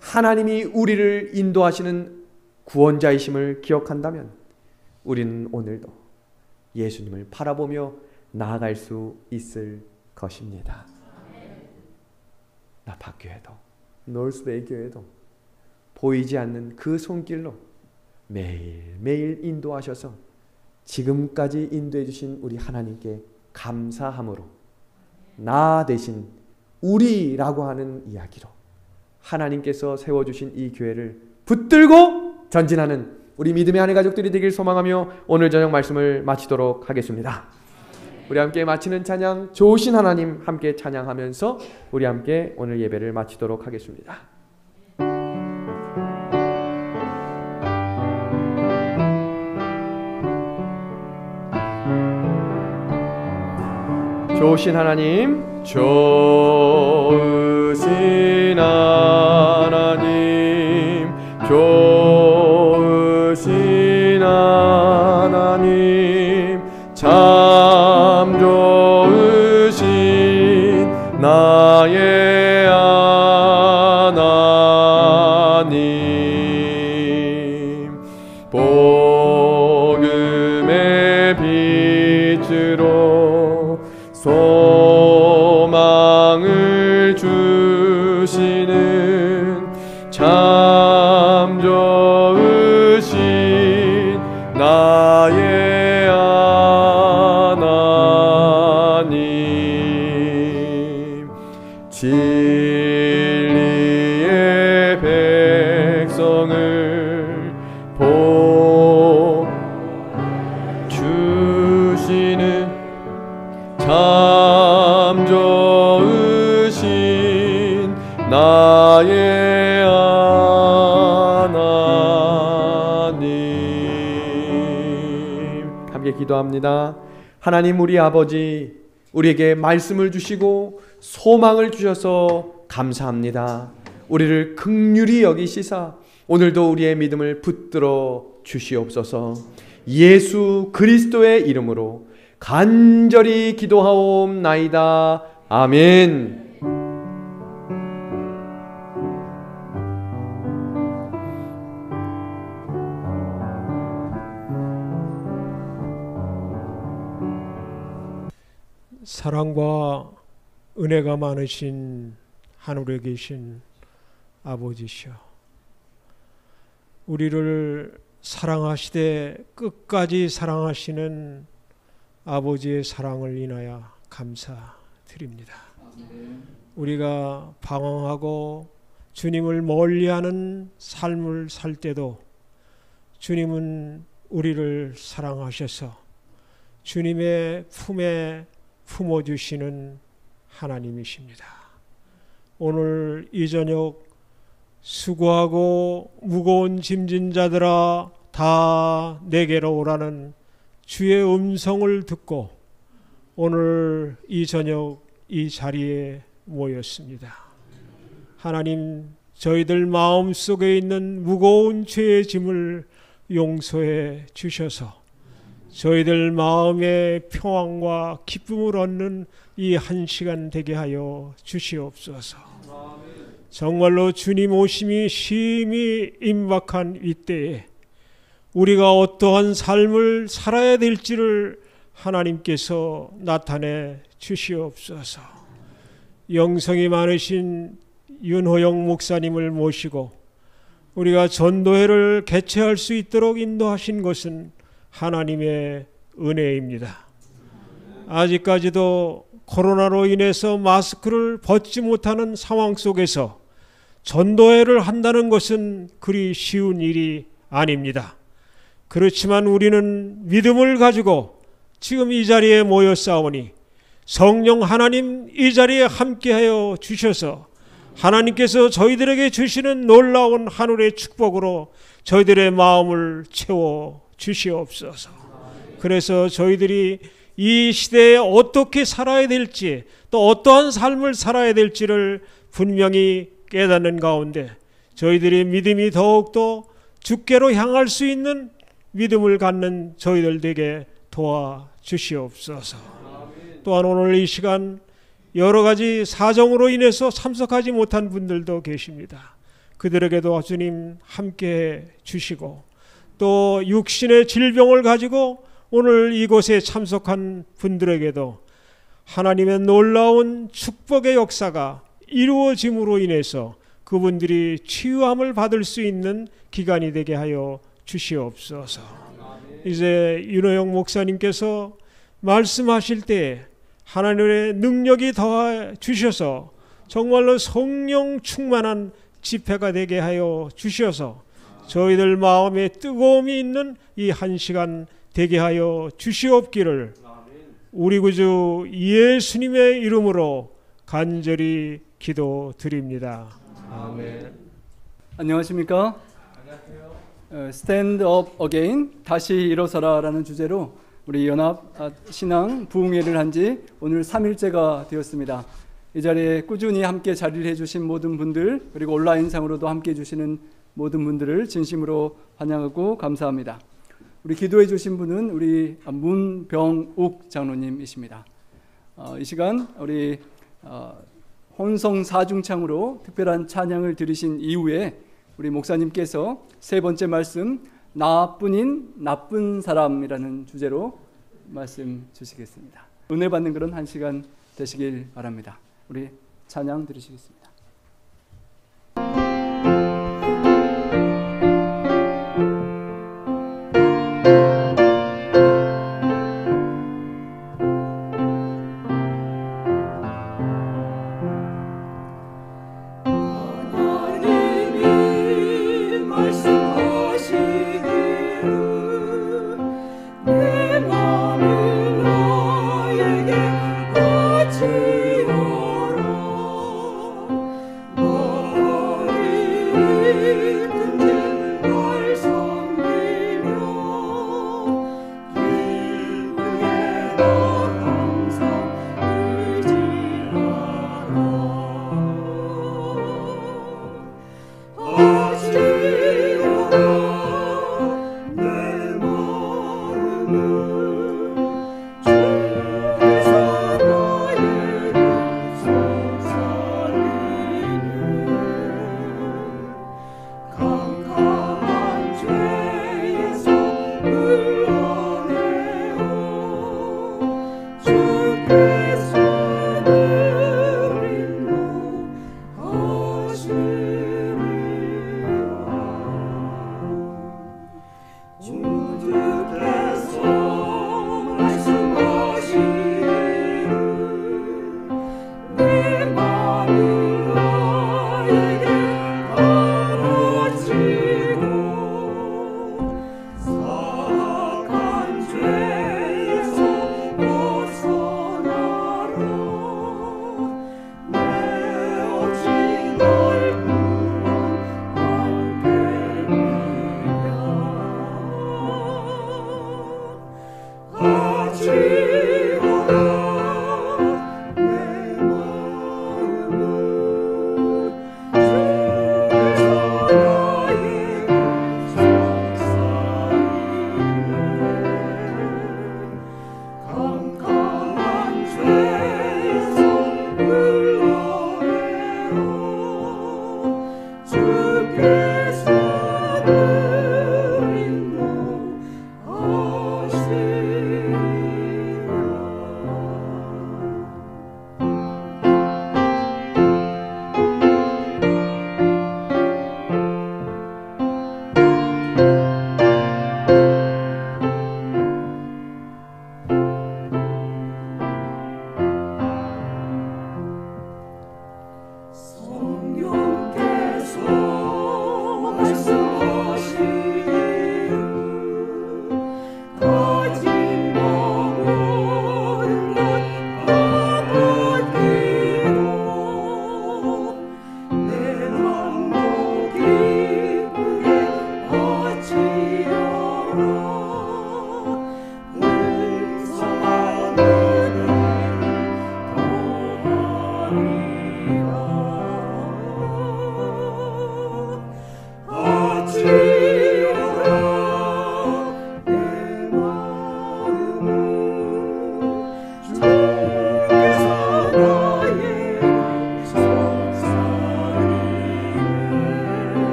하나님이 우리를 인도하시는 구원자이심을 기억한다면 우리는 오늘도 예수님을 바라보며 나아갈 수 있을 것입니다. 나파교회도 놀스베이 교회도 보이지 않는 그 손길로 매일매일 인도하셔서 지금까지 인도해 주신 우리 하나님께 감사함으로 나 대신 우리라고 하는 이야기로 하나님께서 세워주신 이 교회를 붙들고 전진하는 우리 믿음의 아내 가족들이 되길 소망하며 오늘 저녁 말씀을 마치도록 하겠습니다. 우리 함께 마치는 찬양 좋으신 하나님 함께 찬양하면서 우리 함께 오늘 예배를 마치도록 하겠습니다. 좋으신 하나님, 좋으신 하나님, 좋으신 하나님, 참 좋으신 나의 하나님, 복음의 빛으로 소망을 주시는 참 좋으신 나의 하나님, 진리의 백성을 보주시는 참 좋으신 나의 하나님. 함께 기도합니다. 하나님 우리 아버지, 우리에게 말씀을 주시고 소망을 주셔서 감사합니다. 우리를 긍휼히 여기시사 오늘도 우리의 믿음을 붙들어 주시옵소서. 예수 그리스도의 이름으로 간절히 기도하옵나이다. 아멘. 사랑과 은혜가 많으신 하늘에 계신 아버지시여, 우리를 사랑하시되 끝까지 사랑하시는 아버지의 사랑을 인하여 감사드립니다. 우리가 방황하고 주님을 멀리하는 삶을 살 때도 주님은 우리를 사랑하셔서 주님의 품에 품어주시는 하나님이십니다. 오늘 이 저녁 수고하고 무거운 짐진 자들아 다 내게로 오라는 주의 음성을 듣고 오늘 이 저녁 이 자리에 모였습니다. 하나님, 저희들 마음속에 있는 무거운 죄의 짐을 용서해 주셔서 저희들 마음의 평안과 기쁨을 얻는 이 한 시간 되게 하여 주시옵소서. 정말로 주님 오심이 심히 임박한 이때에 우리가 어떠한 삶을 살아야 될지를 하나님께서 나타내 주시옵소서. 영성이 많으신 윤호영 목사님을 모시고 우리가 전도회를 개최할 수 있도록 인도하신 것은 하나님의 은혜입니다. 아직까지도 코로나로 인해서 마스크를 벗지 못하는 상황 속에서 전도회를 한다는 것은 그리 쉬운 일이 아닙니다. 그렇지만 우리는 믿음을 가지고 지금 이 자리에 모였사오니 성령 하나님 이 자리에 함께하여 주셔서 하나님께서 저희들에게 주시는 놀라운 하늘의 축복으로 저희들의 마음을 채워 주시옵소서. 그래서 저희들이 이 시대에 어떻게 살아야 될지 또 어떠한 삶을 살아야 될지를 분명히 깨닫는 가운데 저희들의 믿음이 더욱더 주께로 향할 수 있는 믿음을 갖는 저희들 되게 도와주시옵소서. 또한 오늘 이 시간 여러 가지 사정으로 인해서 참석하지 못한 분들도 계십니다. 그들에게도 주님 함께해 주시고, 또 육신의 질병을 가지고 오늘 이곳에 참석한 분들에게도 하나님의 놀라운 축복의 역사가 이루어짐으로 인해서 그분들이 치유함을 받을 수 있는 기간이 되게 하여 주시옵소서. 이제 윤호영 목사님께서 말씀하실 때 하나님의 능력이 더해 주셔서 정말로 성령 충만한 집회가 되게 하여 주셔서 저희들 마음에 뜨거움이 있는 이 한 시간 되게 하여 주시옵기를 우리 구주 예수님의 이름으로 간절히 기도드립니다. 아멘. 안녕하십니까? Stand up again, 다시 일어서라라는 주제로 우리 연합 신앙 부흥회를 한 지 오늘 3일째가 되었습니다. 이 자리에 꾸준히 함께 자리를 해주신 모든 분들, 그리고 온라인상으로도 함께 해주시는 모든 분들을 진심으로 환영하고 감사합니다. 우리 기도해 주신 분은 우리 문병욱 장로님이십니다. 이 시간 우리 혼성 사중창으로 특별한 찬양을 들으신 이후에 우리 목사님께서 세 번째 말씀, 나뿐인 나쁜 사람이라는 주제로 말씀 주시겠습니다. 은혜 받는 그런 한 시간 되시길 바랍니다. 우리 찬양 들으시겠습니다.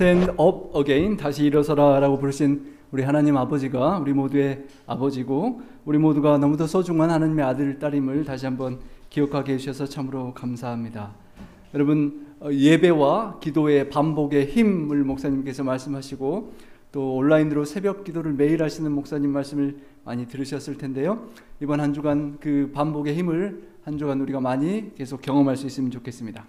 Stand up again, 다시 일어서라라고 부르신 우리 하나님 아버지가 우리 모두의 아버지고 우리 모두가 너무도 소중한 하나님의 아들, 딸임을 다시 한번 기억하게 해주셔서 참으로 감사합니다. 여러분, 예배와 기도의 반복의 힘을 목사님께서 말씀하시고 또 온라인으로 새벽 기도를 매일 하시는 목사님 말씀을 많이 들으셨을 텐데요. 이번 한 주간 그 반복의 힘을 한 주간 우리가 많이 계속 경험할 수 있으면 좋겠습니다.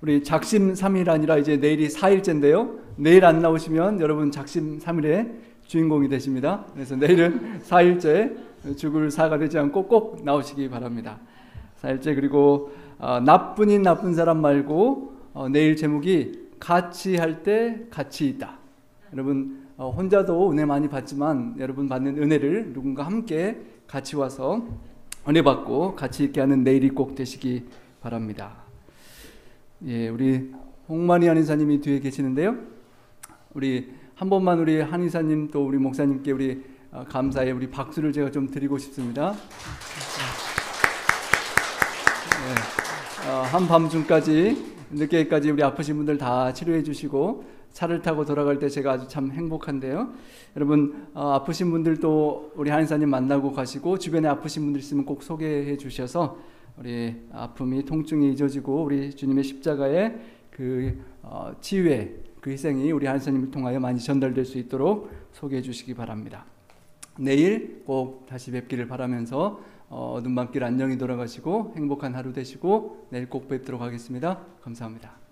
우리 작심 3일 아니라 이제 내일이 4일째인데요. 내일 안 나오시면 여러분 작심 3일의 주인공이 되십니다. 그래서 내일은 4일째 죽을 사가 되지 않고 꼭 나오시기 바랍니다. 4일째. 그리고 나뿐인 나쁜 사람 말고 내일 제목이 같이 할 때 같이 있다. 여러분 혼자도 은혜 많이 받지만 여러분 받는 은혜를 누군가 함께 같이 와서 은혜 받고 같이 있게 하는 내일이 꼭 되시기 바랍니다. 예, 우리 홍만희 한의사님이 뒤에 계시는데요. 우리 한 번만 우리 한의사님 또 우리 목사님께 우리 감사의 우리 박수를 제가 좀 드리고 싶습니다. 예, 한밤중까지 늦게까지 우리 아프신 분들 다 치료해 주시고 차를 타고 돌아갈 때 제가 아주 참 행복한데요. 여러분 아프신 분들도 우리 한의사님 만나고 가시고 주변에 아프신 분들 있으면 꼭 소개해 주셔서 우리 아픔이 통증이 잊어지고 우리 주님의 십자가의 그 치유의 그 희생이 우리 한의사님을 통하여 많이 전달될 수 있도록 소개해 주시기 바랍니다. 내일 꼭 다시 뵙기를 바라면서 눈밤길 안녕히 돌아가시고 행복한 하루 되시고 내일 꼭 뵙도록 하겠습니다. 감사합니다.